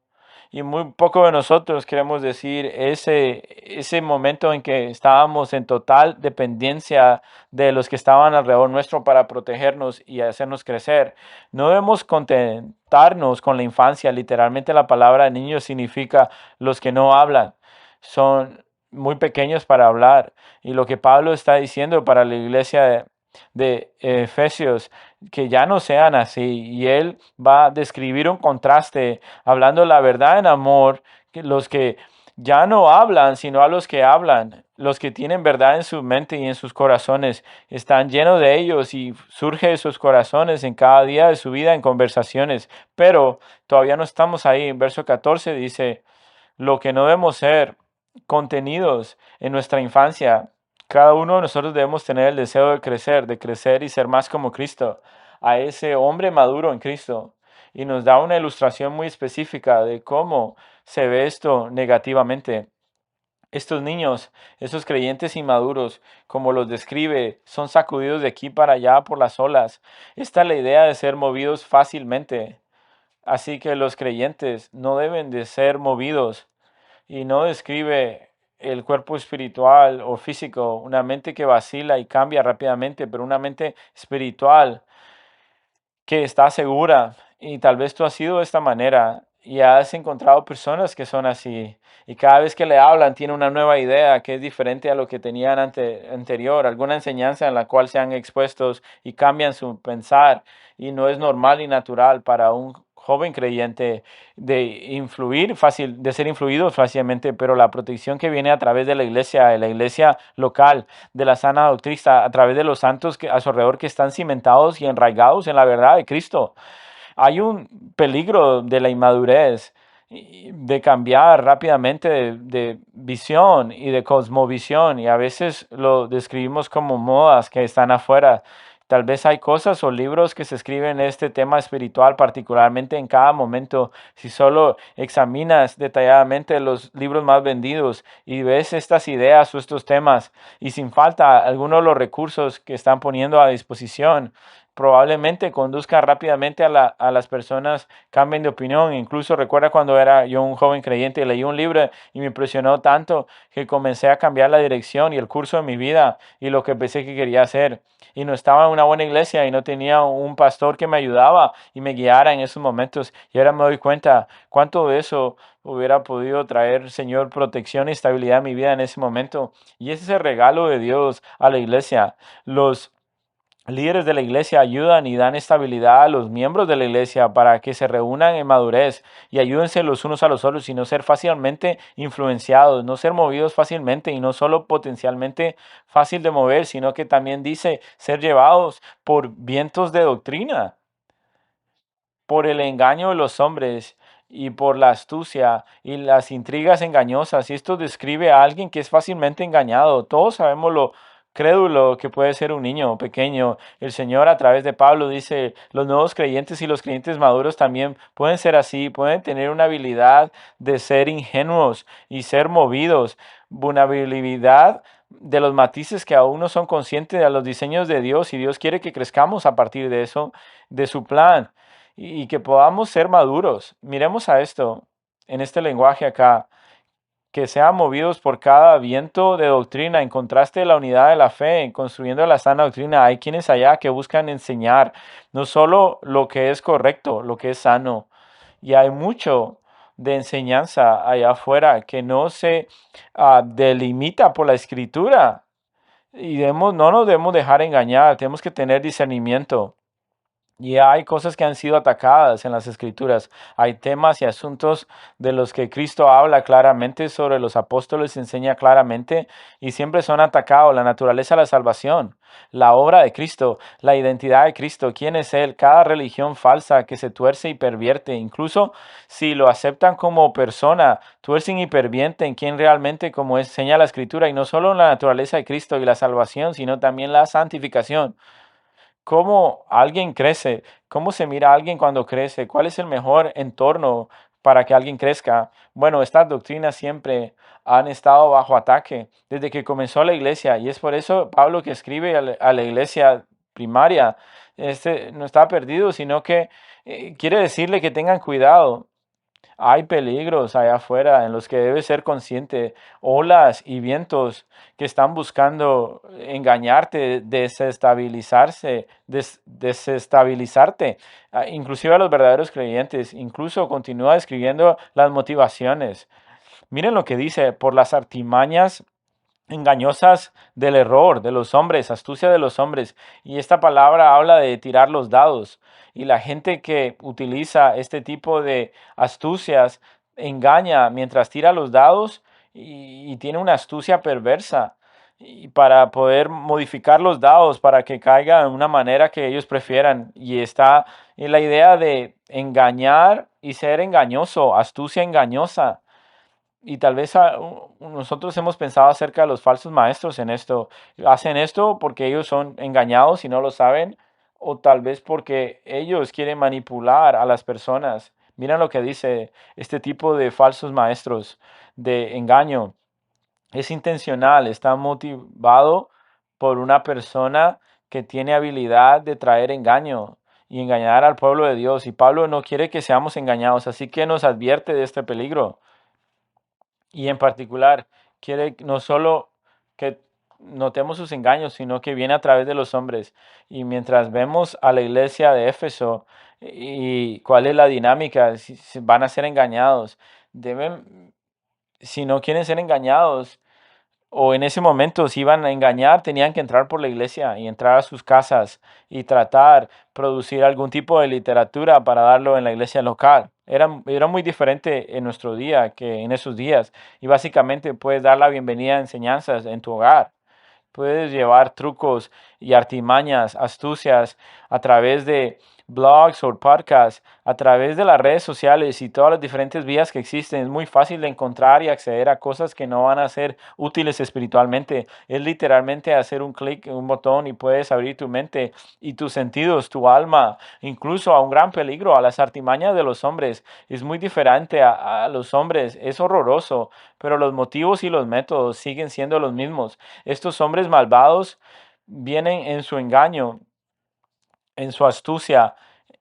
y muy poco de nosotros queremos decir ese momento en que estábamos en total dependencia de los que estaban alrededor nuestro para protegernos y hacernos crecer. No debemos contentarnos con la infancia. Literalmente la palabra niño significa los que no hablan. Son muy pequeños para hablar. Y lo que Pablo está diciendo para la iglesia de Efesios, que ya no sean así. Y él va a describir un contraste, hablando la verdad en amor, que los que ya no hablan, sino a los que hablan, los que tienen verdad en su mente y en sus corazones, están llenos de ellos y surge de sus corazones en cada día de su vida en conversaciones. Pero todavía no estamos ahí. En verso 14 dice, lo que no debemos ser contenidos en nuestra infancia. Cada uno de nosotros debemos tener el deseo de crecer y ser más como Cristo, a ese hombre maduro en Cristo. Y nos da una ilustración muy específica de cómo se ve esto negativamente. Estos niños, esos creyentes inmaduros, como los describe, son sacudidos de aquí para allá por las olas. Esta es la idea de ser movidos fácilmente. Así que los creyentes no deben de ser movidos y no describe el cuerpo espiritual o físico, una mente que vacila y cambia rápidamente, pero una mente espiritual que está segura. Y tal vez tú has sido de esta manera y has encontrado personas que son así. Y cada vez que le hablan tiene una nueva idea que es diferente a lo que tenían anterior, alguna enseñanza en la cual se han expuestos y cambian su pensar. Y no es normal y natural para un joven creyente de influir fácil, de ser influido fácilmente, pero la protección que viene a través de la iglesia local, de la sana doctrina, a través de los santos a su alrededor que están cimentados y enraigados en la verdad de Cristo. Hay un peligro de la inmadurez, de cambiar rápidamente de visión y de cosmovisión, y a veces lo describimos como modas que están afuera. Tal vez hay cosas o libros que se escriben en este tema espiritual, particularmente en cada momento. Si solo examinas detalladamente los libros más vendidos y ves estas ideas o estos temas, y sin falta algunos de los recursos que están poniendo a disposición, probablemente conduzca rápidamente a las personas cambien de opinión. Incluso recuerda cuando era yo un joven creyente, leí un libro y me impresionó tanto que comencé a cambiar la dirección y el curso de mi vida y lo que pensé que quería hacer. Y no estaba en una buena iglesia y no tenía un pastor que me ayudaba y me guiara en esos momentos. Y ahora me doy cuenta cuánto de eso hubiera podido traer, Señor, protección y estabilidad a mi vida en ese momento. Y ese es el regalo de Dios a la iglesia. Los líderes de la iglesia ayudan y dan estabilidad a los miembros de la iglesia para que se reúnan en madurez y ayúdense los unos a los otros y no ser fácilmente influenciados, no ser movidos fácilmente y no solo potencialmente fácil de mover, sino que también dice ser llevados por vientos de doctrina, por el engaño de los hombres y por la astucia y las intrigas engañosas. Y esto describe a alguien que es fácilmente engañado. Todos sabemos lo crédulo que puede ser un niño pequeño. El Señor a través de Pablo dice, los nuevos creyentes y los creyentes maduros también pueden ser así, pueden tener una habilidad de ser ingenuos y ser movidos, vulnerabilidad de los matices que aún no son conscientes de los diseños de Dios y Dios quiere que crezcamos a partir de eso, de su plan y que podamos ser maduros. Miremos a esto en este lenguaje acá, que sean movidos por cada viento de doctrina, en contraste de la unidad de la fe, en construyendo la sana doctrina. Hay quienes allá que buscan enseñar no solo lo que es correcto, lo que es sano, y hay mucho de enseñanza allá afuera que no se delimita por la escritura y no nos debemos dejar engañar, tenemos que tener discernimiento. Y hay cosas que han sido atacadas en las escrituras. Hay temas y asuntos de los que Cristo habla claramente, sobre los apóstoles enseña claramente y siempre son atacados. La naturaleza de la salvación, la obra de Cristo, la identidad de Cristo, quién es Él, cada religión falsa que se tuerce y pervierte, incluso si lo aceptan como persona, tuercen y pervierten quién realmente, como enseña la escritura, y no solo la naturaleza de Cristo y la salvación, sino también la santificación. ¿Cómo alguien crece? ¿Cómo se mira a alguien cuando crece? ¿Cuál es el mejor entorno para que alguien crezca? Bueno, estas doctrinas siempre han estado bajo ataque desde que comenzó la iglesia, y es por eso Pablo, que escribe a la iglesia primaria, no está perdido, sino que quiere decirle que tengan cuidado. Hay peligros allá afuera en los que debes ser consciente, olas y vientos que están buscando engañarte, desestabilizarte, inclusive a los verdaderos creyentes. Incluso continúa escribiendo las motivaciones. Miren lo que dice: por las artimañas engañosas del error de los hombres, astucia de los hombres. Y esta palabra habla de tirar los dados. Y la gente que utiliza este tipo de astucias engaña mientras tira los dados, y tiene una astucia perversa. Y para poder modificar los dados para que caiga de una manera que ellos prefieran. Y está en la idea de engañar y ser engañoso, astucia engañosa. Y tal vez nosotros hemos pensado acerca de los falsos maestros en esto. Hacen esto porque ellos son engañados y no lo saben, o tal vez porque ellos quieren manipular a las personas. Miren lo que dice este tipo de falsos maestros de engaño. Es intencional, está motivado por una persona que tiene habilidad de traer engaño y engañar al pueblo de Dios. Y Pablo no quiere que seamos engañados, así que nos advierte de este peligro. Y en particular, quiere no solo que notemos sus engaños, sino que viene a través de los hombres. Y mientras vemos a la iglesia de Éfeso y cuál es la dinámica, si van a ser engañados, si no quieren ser engañados, o en ese momento si iban a engañar, tenían que entrar por la iglesia y entrar a sus casas y tratar producir algún tipo de literatura para darlo en la iglesia local. Era muy diferente en nuestro día que en esos días. Y básicamente puedes dar la bienvenida a enseñanzas en tu hogar. Puedes llevar trucos y artimañas, astucias a través de blogs o podcasts, a través de las redes sociales y todas las diferentes vías que existen. Es muy fácil de encontrar y acceder a cosas que no van a ser útiles espiritualmente. Es literalmente hacer un clic en un botón y puedes abrir tu mente y tus sentidos, tu alma, incluso a un gran peligro, a las artimañas de los hombres. Es muy diferente a los hombres. Es horroroso, pero los motivos y los métodos siguen siendo los mismos. Estos hombres malvados vienen en su engaño, en su astucia,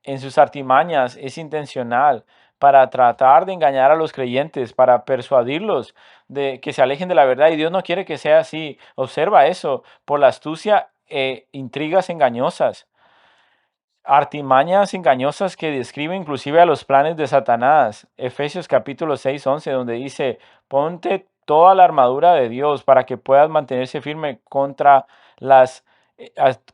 en sus artimañas. Es intencional para tratar de engañar a los creyentes, para persuadirlos de que se alejen de la verdad. Y Dios no quiere que sea así. Observa eso, por la astucia e intrigas engañosas. Artimañas engañosas que describen inclusive a los planes de Satanás. Efesios capítulo 6:11, donde dice: ponte toda la armadura de Dios para que puedas mantenerse firme las,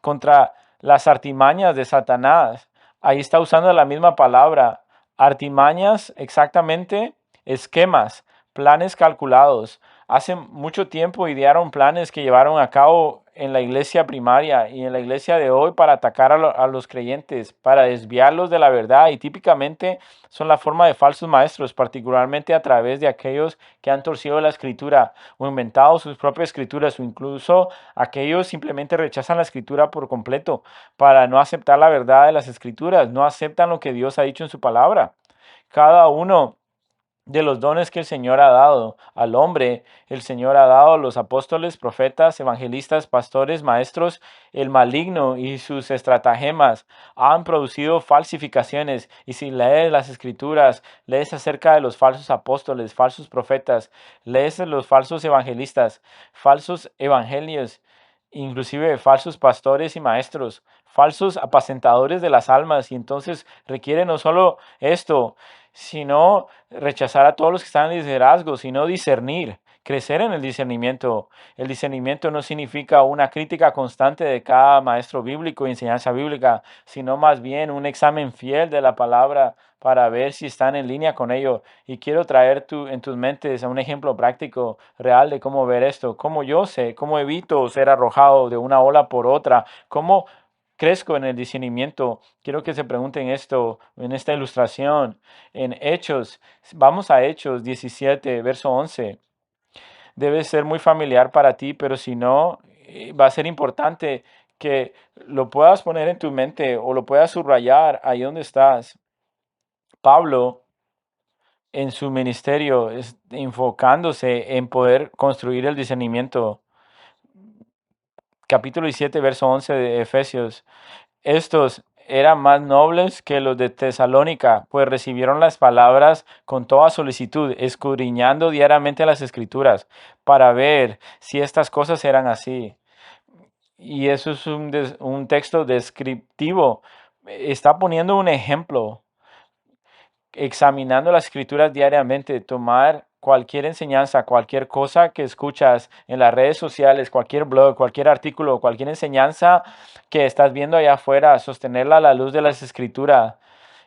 contra las artimañas de Satanás. Ahí está usando la misma palabra. Artimañas, exactamente, esquemas, planes calculados. Hace mucho tiempo idearon planes que llevaron a cabo en la iglesia primaria y en la iglesia de hoy para atacar a los creyentes, para desviarlos de la verdad, y típicamente son la forma de falsos maestros, particularmente a través de aquellos que han torcido la escritura o inventado sus propias escrituras, o incluso aquellos simplemente rechazan la escritura por completo para no aceptar la verdad de las escrituras, no aceptan lo que Dios ha dicho en su palabra. Cada uno de los dones que el Señor ha dado al hombre, el Señor ha dado a los apóstoles, profetas, evangelistas, pastores, maestros. El maligno y sus estratagemas han producido falsificaciones. Y si lees las escrituras, lees acerca de los falsos apóstoles, falsos profetas, lees los falsos evangelistas, falsos evangelios, inclusive falsos pastores y maestros, falsos apacentadores de las almas. Y entonces requiere no solo esto, sino rechazar a todos los que están en liderazgo, sino discernir crecer en el discernimiento. El discernimiento no significa una crítica constante de cada maestro bíblico y enseñanza bíblica, sino más bien un examen fiel de la palabra para ver si están en línea con ello. Y quiero traer en tus mentes un ejemplo práctico, real de cómo ver esto, cómo yo sé, cómo evito ser arrojado de una ola por otra, cómo crezco en el discernimiento. Quiero que se pregunten esto en esta ilustración. En Hechos, vamos a Hechos 17, verso 11. Debe ser muy familiar para ti, pero si no, va a ser importante que lo puedas poner en tu mente o lo puedas subrayar ahí donde estás. Pablo, en su ministerio, enfocándose en poder construir el discernimiento. Capítulo 17, verso 11 de Efesios. Estos eran más nobles que los de Tesalónica, pues recibieron las palabras con toda solicitud, escudriñando diariamente las escrituras para ver si estas cosas eran así. Y eso es un texto descriptivo. Está poniendo un ejemplo, examinando las escrituras diariamente, tomar cualquier enseñanza, cualquier cosa que escuchas en las redes sociales, cualquier blog, cualquier artículo, cualquier enseñanza que estás viendo allá afuera, sostenerla a la luz de las escrituras.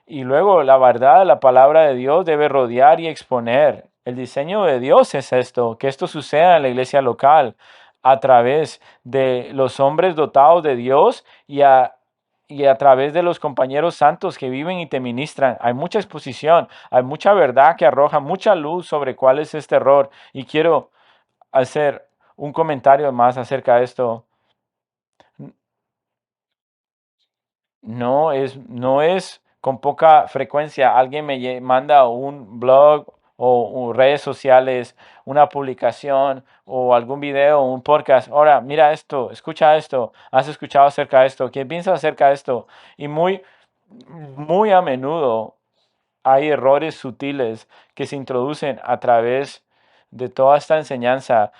Y luego la verdad, la palabra de Dios debe rodear y exponer. El diseño de Dios es esto, que esto suceda en la iglesia local a través de los hombres dotados de Dios y a través de los compañeros santos que viven y te ministran. Hay mucha exposición, hay mucha verdad que arroja mucha luz sobre cuál es este error. Y quiero hacer un comentario más acerca de esto. No es con poca frecuencia. Alguien manda un blog o redes sociales, una publicación o algún video o un podcast. Ahora, mira esto, escucha esto, has escuchado acerca de esto, ¿qué piensas acerca de esto? Y muy a menudo hay errores sutiles que se introducen a través de toda esta enseñanza,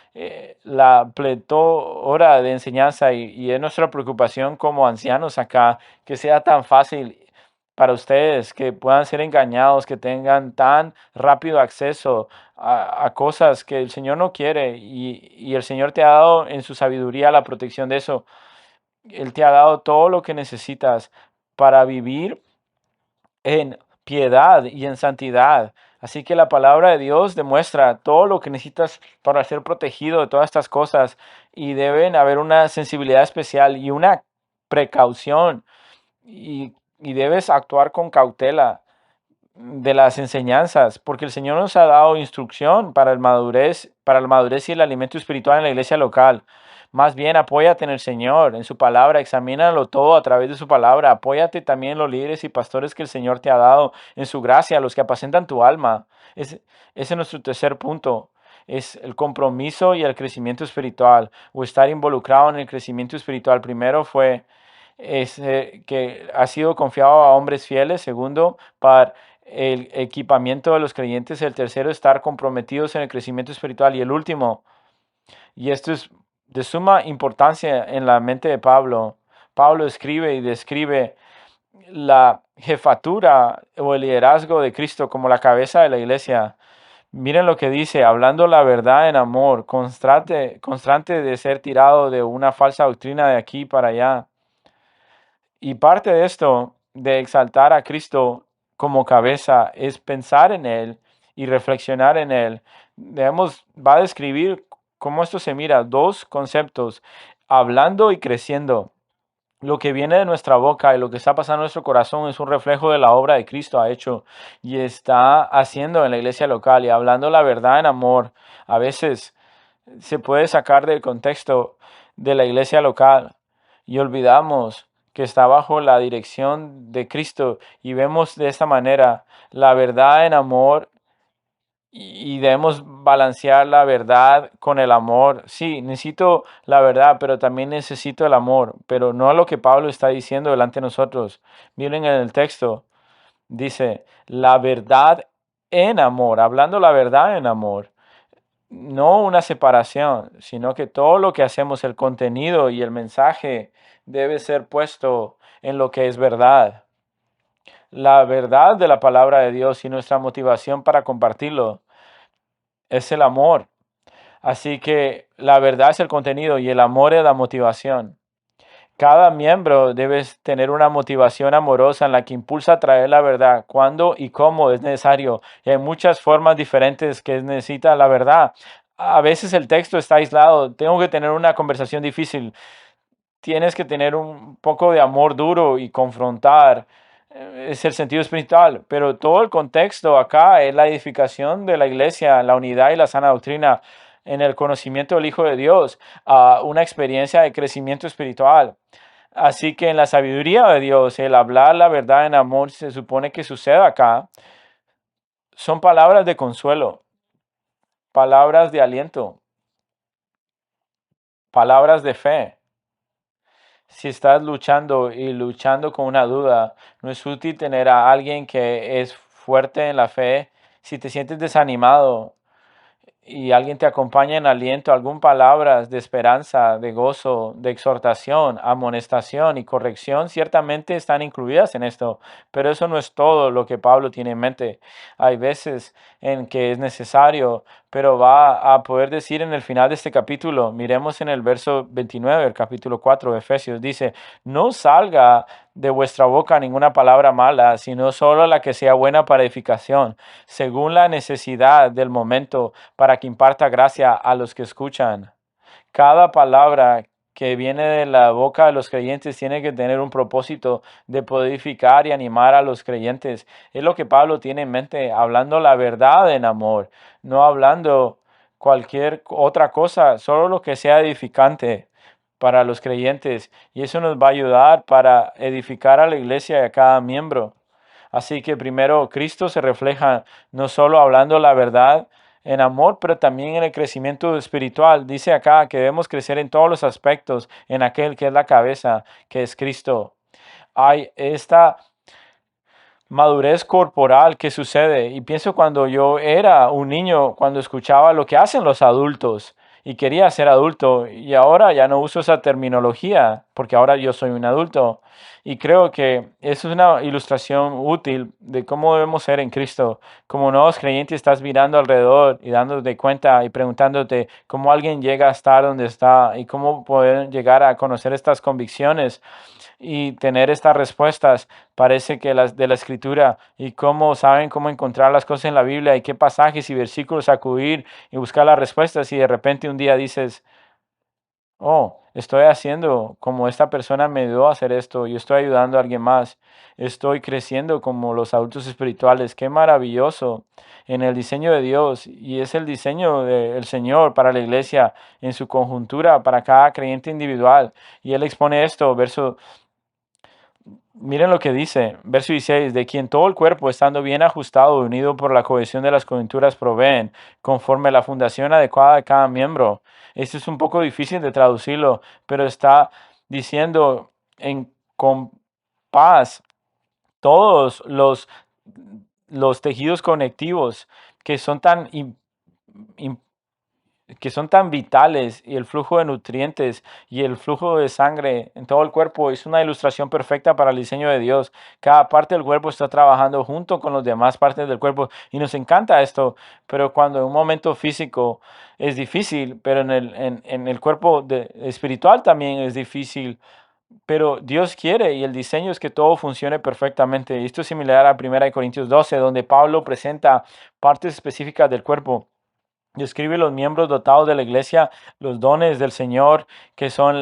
la pletora de enseñanza y es nuestra preocupación como ancianos acá que sea tan fácil para ustedes, que puedan ser engañados, que tengan tan rápido acceso a cosas que el Señor no quiere y el Señor te ha dado en su sabiduría la protección de eso. Él te ha dado todo lo que necesitas para vivir en piedad y en santidad. Así que la palabra de Dios demuestra todo lo que necesitas para ser protegido de todas estas cosas y deben haber una sensibilidad especial y una precaución y debes actuar con cautela de las enseñanzas, porque el Señor nos ha dado instrucción para la madurez y el alimento espiritual en la iglesia local. Más bien, apóyate en el Señor, en su palabra, examínalo todo a través de su palabra. Apóyate también en los líderes y pastores que el Señor te ha dado, en su gracia, los que apacentan tu alma. Ese es nuestro tercer punto. Es el compromiso y el crecimiento espiritual, o estar involucrado en el crecimiento espiritual. Primero fue que ha sido confiado a hombres fieles. Segundo, para el equipamiento de los creyentes. El tercero, estar comprometidos en el crecimiento espiritual. Y el último, y esto es de suma importancia en la mente de Pablo. Pablo escribe y describe la jefatura o el liderazgo de Cristo como la cabeza de la iglesia. Miren lo que dice, hablando la verdad en amor, constante de ser tirado de una falsa doctrina de aquí para allá. Y parte de esto, de exaltar a Cristo como cabeza, es pensar en Él y reflexionar en Él. Va a describir cómo esto se mira, dos conceptos, hablando y creciendo. Lo que viene de nuestra boca y lo que está pasando en nuestro corazón es un reflejo de la obra de Cristo ha hecho y está haciendo en la iglesia local y hablando la verdad en amor. A veces se puede sacar del contexto de la iglesia local y olvidamos que está bajo la dirección de Cristo y vemos de esta manera la verdad en amor y debemos balancear la verdad con el amor. Sí, necesito la verdad, pero también necesito el amor, pero no lo que Pablo está diciendo delante de nosotros. Miren en el texto, dice, la verdad en amor, hablando la verdad en amor. No una separación, sino que todo lo que hacemos, el contenido y el mensaje debe ser puesto en lo que es verdad. La verdad de la palabra de Dios y nuestra motivación para compartirlo es el amor. Así que la verdad es el contenido y el amor es la motivación. Cada miembro debe tener una motivación amorosa en la que impulsa a traer la verdad, cuando y cómo es necesario. Y hay muchas formas diferentes que necesita la verdad. A veces el texto está aislado. Tengo que tener una conversación difícil. Tienes que tener un poco de amor duro y confrontar. Es el sentido espiritual, pero todo el contexto acá es la edificación de la iglesia, la unidad y la sana doctrina en el conocimiento del Hijo de Dios, una experiencia de crecimiento espiritual. Así que en la sabiduría de Dios, el hablar la verdad en amor se supone que sucede acá. Son palabras de consuelo, palabras de aliento, palabras de fe. Si estás luchando y luchando con una duda, no es útil tener a alguien que es fuerte en la fe. Si te sientes desanimado, y alguien te acompaña en aliento, algún palabras de esperanza, de gozo, de exhortación, amonestación y corrección, ciertamente están incluidas en esto, pero eso no es todo lo que Pablo tiene en mente. Hay veces en que es necesario, pero va a poder decir en el final de este capítulo, miremos en el verso 29 del capítulo 4 de Efesios, dice, no salga de vuestra boca ninguna palabra mala, sino solo la que sea buena para edificación, según la necesidad del momento, para que imparta gracia a los que escuchan. Cada palabra que viene de la boca de los creyentes tiene que tener un propósito de poder edificar y animar a los creyentes. Es lo que Pablo tiene en mente, hablando la verdad en amor, no hablando cualquier otra cosa, solo lo que sea edificante para los creyentes. Y eso nos va a ayudar para edificar a la iglesia y a cada miembro. Así que primero Cristo se refleja no solo hablando la verdad en amor, pero también en el crecimiento espiritual. Dice acá que debemos crecer en todos los aspectos en aquel que es la cabeza, que es Cristo. Hay esta madurez corporal que sucede. Y pienso cuando yo era un niño, cuando escuchaba lo que hacen los adultos y quería ser adulto, y ahora ya no uso esa terminología porque ahora yo soy un adulto. Y creo que eso es una ilustración útil de cómo debemos ser en Cristo. Como nuevos creyentes estás mirando alrededor y dándote cuenta y preguntándote cómo alguien llega a estar donde está y cómo poder llegar a conocer estas convicciones y tener estas respuestas. Parece que las de la escritura y cómo saben cómo encontrar las cosas en la Biblia y qué pasajes y versículos acudir y buscar las respuestas, y de repente un día dices, oh, estoy haciendo como esta persona me dio a hacer esto, yo estoy ayudando a alguien más, estoy creciendo como los adultos espirituales. Qué maravilloso en el diseño de Dios, y es el diseño del Señor para la iglesia en su conjuntura, para cada creyente individual. Y él expone esto, miren lo que dice, verso 16, de quien todo el cuerpo, estando bien ajustado y unido por la cohesión de las coyunturas, proveen, conforme a la fundación adecuada de cada miembro. Esto es un poco difícil de traducirlo, pero está diciendo en compás todos los tejidos conectivos que son tan que son tan vitales, y el flujo de nutrientes y el flujo de sangre en todo el cuerpo es una ilustración perfecta para el diseño de Dios. Cada parte del cuerpo está trabajando junto con las demás partes del cuerpo y nos encanta esto, pero cuando en un momento físico es difícil, pero en el cuerpo espiritual también es difícil. Pero Dios quiere, y el diseño es que todo funcione perfectamente. Esto es similar a 1 Corintios 12, donde Pablo presenta partes específicas del cuerpo. Describe los miembros dotados de la iglesia, los dones del Señor, que son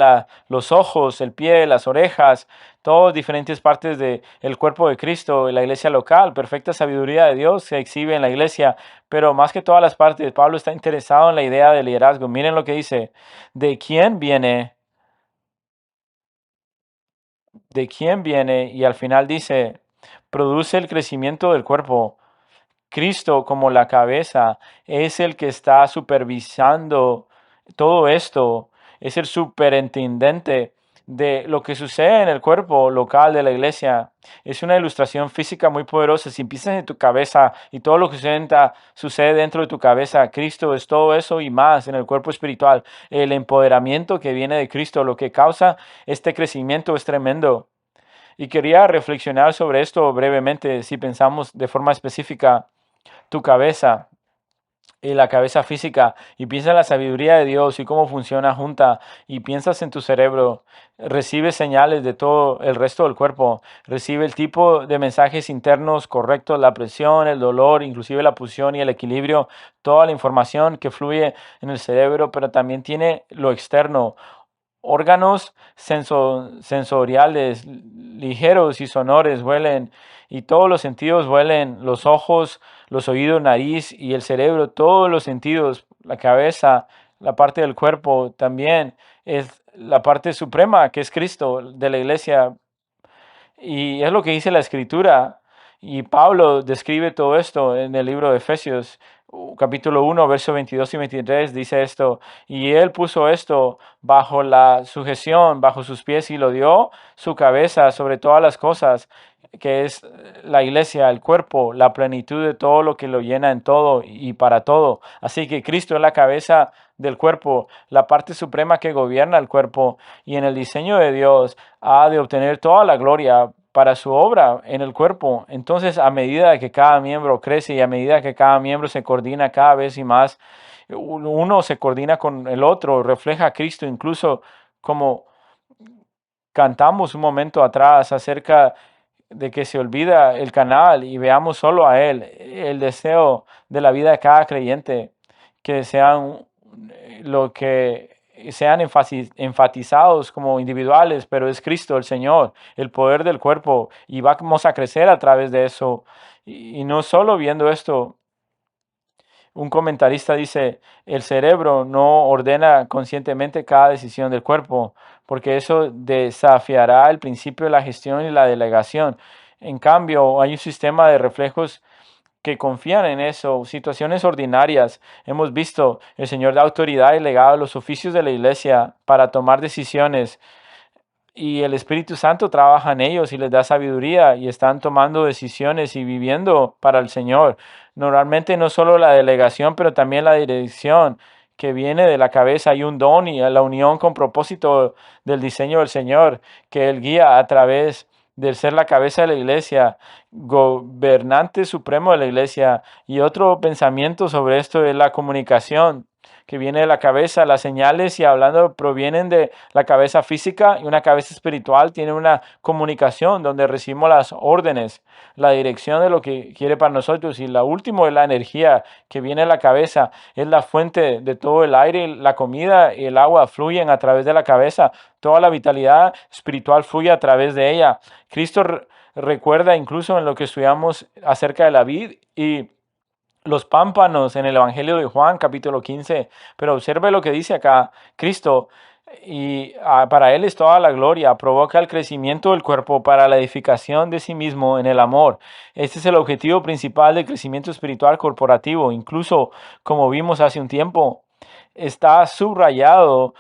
los ojos, el pie, las orejas, todas diferentes partes del cuerpo de Cristo, la iglesia local. Perfecta sabiduría de Dios se exhibe en la iglesia, pero más que todas las partes, Pablo está interesado en la idea de liderazgo. Miren lo que dice, ¿de quién viene? ¿De quién viene? Y al final dice, produce el crecimiento del cuerpo. Cristo como la cabeza es el que está supervisando todo esto, es el superintendente de lo que sucede en el cuerpo local de la iglesia. Es una ilustración física muy poderosa. Si empiezas en tu cabeza y todo lo que sucede dentro de tu cabeza, Cristo es todo eso y más en el cuerpo espiritual. El empoderamiento que viene de Cristo, lo que causa este crecimiento es tremendo. Y quería reflexionar sobre esto brevemente, si pensamos de forma específica tu cabeza. y la cabeza física, y piensas en la sabiduría de Dios y cómo funciona junta, y piensas en tu cerebro, recibe señales de todo el resto del cuerpo, recibe el tipo de mensajes internos correctos, la presión, el dolor, inclusive la pulsión y el equilibrio, toda la información que fluye en el cerebro, pero también tiene lo externo, órganos sensoriales ligeros y sonores huelen, y todos los sentidos huelen, los ojos, los oídos, nariz y el cerebro, todos los sentidos, la cabeza, la parte del cuerpo también es la parte suprema que es Cristo de la iglesia. Y es lo que dice la escritura. Y Pablo describe todo esto en el libro de Efesios, capítulo 1, versos 22 y 23, dice esto, y él puso esto bajo la sujeción, bajo sus pies, y lo dio su cabeza sobre todas las cosas, que es la iglesia, el cuerpo, la plenitud de todo lo que lo llena en todo y para todo. Así que Cristo es la cabeza del cuerpo, la parte suprema que gobierna el cuerpo, y en el diseño de Dios ha de obtener toda la gloria para su obra en el cuerpo. Entonces, a medida que cada miembro crece y a medida que cada miembro se coordina cada vez y más, uno se coordina con el otro, refleja a Cristo, incluso como cantamos un momento atrás acerca de que se olvida el canal y veamos solo a Él, el deseo de la vida de cada creyente, que sean lo que sean enfatizados como individuales, pero es Cristo el Señor, el poder del cuerpo, y vamos a crecer a través de eso. Y no solo viendo esto, un comentarista dice, el cerebro no ordena conscientemente cada decisión del cuerpo, porque eso desafiará el principio de la gestión y la delegación. En cambio, hay un sistema de reflejos que confían en eso, situaciones ordinarias. Hemos visto el Señor da autoridad y legado a los oficios de la iglesia para tomar decisiones, y el Espíritu Santo trabaja en ellos y les da sabiduría y están tomando decisiones y viviendo para el Señor. Normalmente no solo la delegación, pero también la dirección que viene de la cabeza. Hay un don y la unión con propósito del diseño del Señor que Él guía a través del ser la cabeza de la iglesia, gobernante supremo de la iglesia. Y otro pensamiento sobre esto es la comunicación que viene de la cabeza. Las señales, y hablando, provienen de la cabeza física, y una cabeza espiritual tiene una comunicación donde recibimos las órdenes, la dirección de lo que quiere para nosotros. Y la última es la energía que viene de la cabeza, es la fuente de todo el aire, la comida y el agua fluyen a través de la cabeza. Toda la vitalidad espiritual fluye a través de ella. Cristo recuerda incluso en lo que estudiamos acerca de la vid y los pámpanos en el Evangelio de Juan, capítulo 15. Pero observe lo que dice acá Cristo. Y para Él es toda la gloria, provoca el crecimiento del cuerpo para la edificación de sí mismo en el amor. Este es el objetivo principal del crecimiento espiritual corporativo. Incluso, como vimos hace un tiempo, está subrayado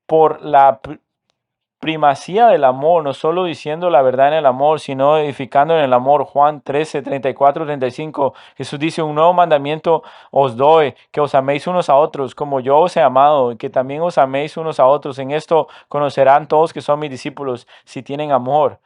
por la primacía del amor, no solo diciendo la verdad en el amor, sino edificando en el amor. Juan 13, 34, 35. Jesús dice, un nuevo mandamiento os doy, que os améis unos a otros, como yo os he amado, y que también os améis unos a otros. En esto conocerán todos que son mis discípulos, si tienen amor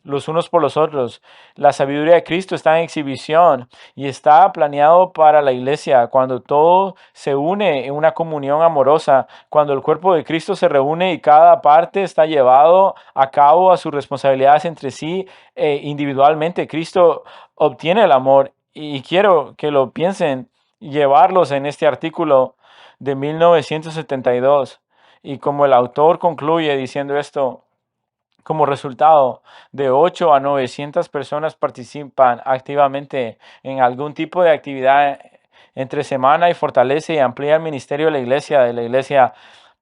los unos por los otros. La sabiduría de Cristo está en exhibición y está planeado para la iglesia cuando todo se une en una comunión amorosa, cuando el cuerpo de Cristo se reúne y cada parte está llevado a cabo a sus responsabilidades entre sí individualmente. Cristo obtiene el amor, y quiero que lo piensen, llevarlos en este artículo de 1972, y como el autor concluye diciendo esto: como resultado, de 8 a 900 personas participan activamente en algún tipo de actividad entre semana, y fortalece y amplía el ministerio de la iglesia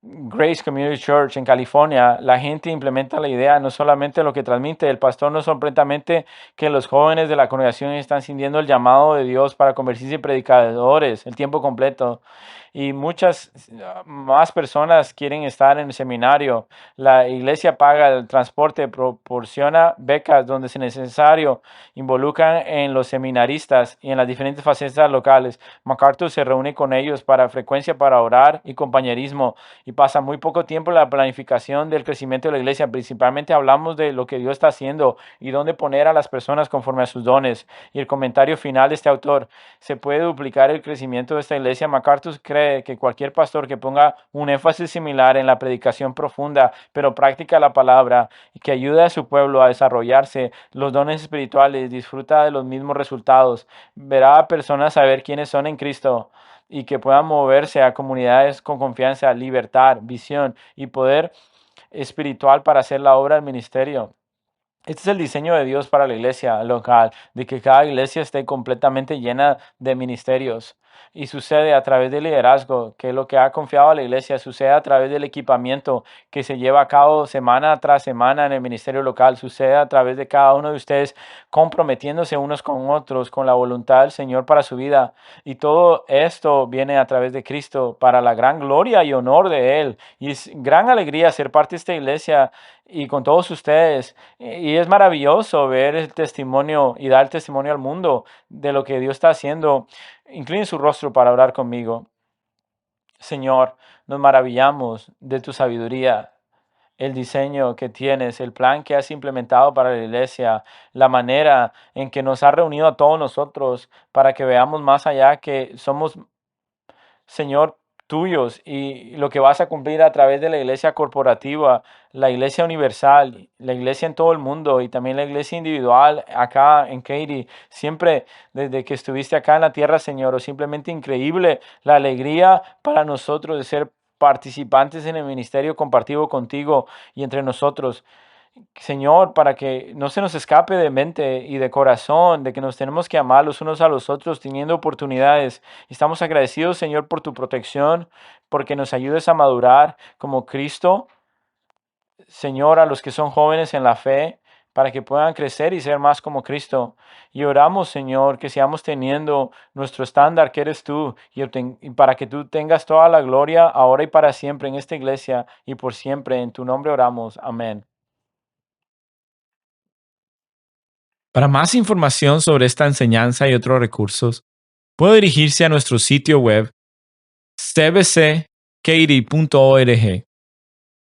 Grace Community Church en California. La gente implementa la idea, no solamente lo que transmite. El pastor no sorprendente que los jóvenes de la congregación están sintiendo el llamado de Dios para convertirse en predicadores el tiempo completo. Y muchas más personas quieren estar en el seminario. La iglesia paga el transporte, proporciona becas donde es necesario, involucran en los seminaristas y en las diferentes facetas locales. MacArthur se reúne con ellos para frecuencia para orar y compañerismo, y pasa muy poco tiempo en la planificación del crecimiento de la iglesia. Principalmente hablamos de lo que Dios está haciendo y dónde poner a las personas conforme a sus dones. Y el comentario final de este autor: se puede duplicar el crecimiento de esta iglesia. MacArthur cree que cualquier pastor que ponga un énfasis similar en la predicación profunda, pero práctica la palabra, y que ayude a su pueblo a desarrollarse los dones espirituales, disfruta de los mismos resultados, verá a personas saber quiénes son en Cristo y que puedan moverse a comunidades con confianza, libertad, visión y poder espiritual para hacer la obra del ministerio. Este es el diseño de Dios para la iglesia local, de que cada iglesia esté completamente llena de ministerios. Y sucede a través del liderazgo, que lo que ha confiado a la iglesia sucede a través del equipamiento que se lleva a cabo semana tras semana en el ministerio local. Sucede a través de cada uno de ustedes comprometiéndose unos con otros con la voluntad del Señor para su vida. Y todo esto viene a través de Cristo para la gran gloria y honor de Él. Y es gran alegría ser parte de esta iglesia y con todos ustedes. Y es maravilloso ver el testimonio y dar testimonio al mundo de lo que Dios está haciendo. Incline su rostro para orar conmigo. Señor, nos maravillamos de tu sabiduría, el diseño que tienes, el plan que has implementado para la iglesia, la manera en que nos has reunido a todos nosotros para que veamos más allá que somos, Señor, tuyos, y lo que vas a cumplir a través de la iglesia corporativa, la iglesia universal, la iglesia en todo el mundo y también la iglesia individual acá en Katy. Siempre desde que estuviste acá en la tierra, Señor, o simplemente increíble la alegría para nosotros de ser participantes en el ministerio compartido contigo y entre nosotros. Señor, para que no se nos escape de mente y de corazón, de que nos tenemos que amar los unos a los otros teniendo oportunidades. Estamos agradecidos, Señor, por tu protección, porque nos ayudes a madurar como Cristo. Señor, a los que son jóvenes en la fe, para que puedan crecer y ser más como Cristo. Y oramos, Señor, que sigamos teniendo nuestro estándar, que eres tú, y para que tú tengas toda la gloria ahora y para siempre en esta iglesia y por siempre. En tu nombre oramos. Amén. Para más información sobre esta enseñanza y otros recursos, puede dirigirse a nuestro sitio web cbckaty.org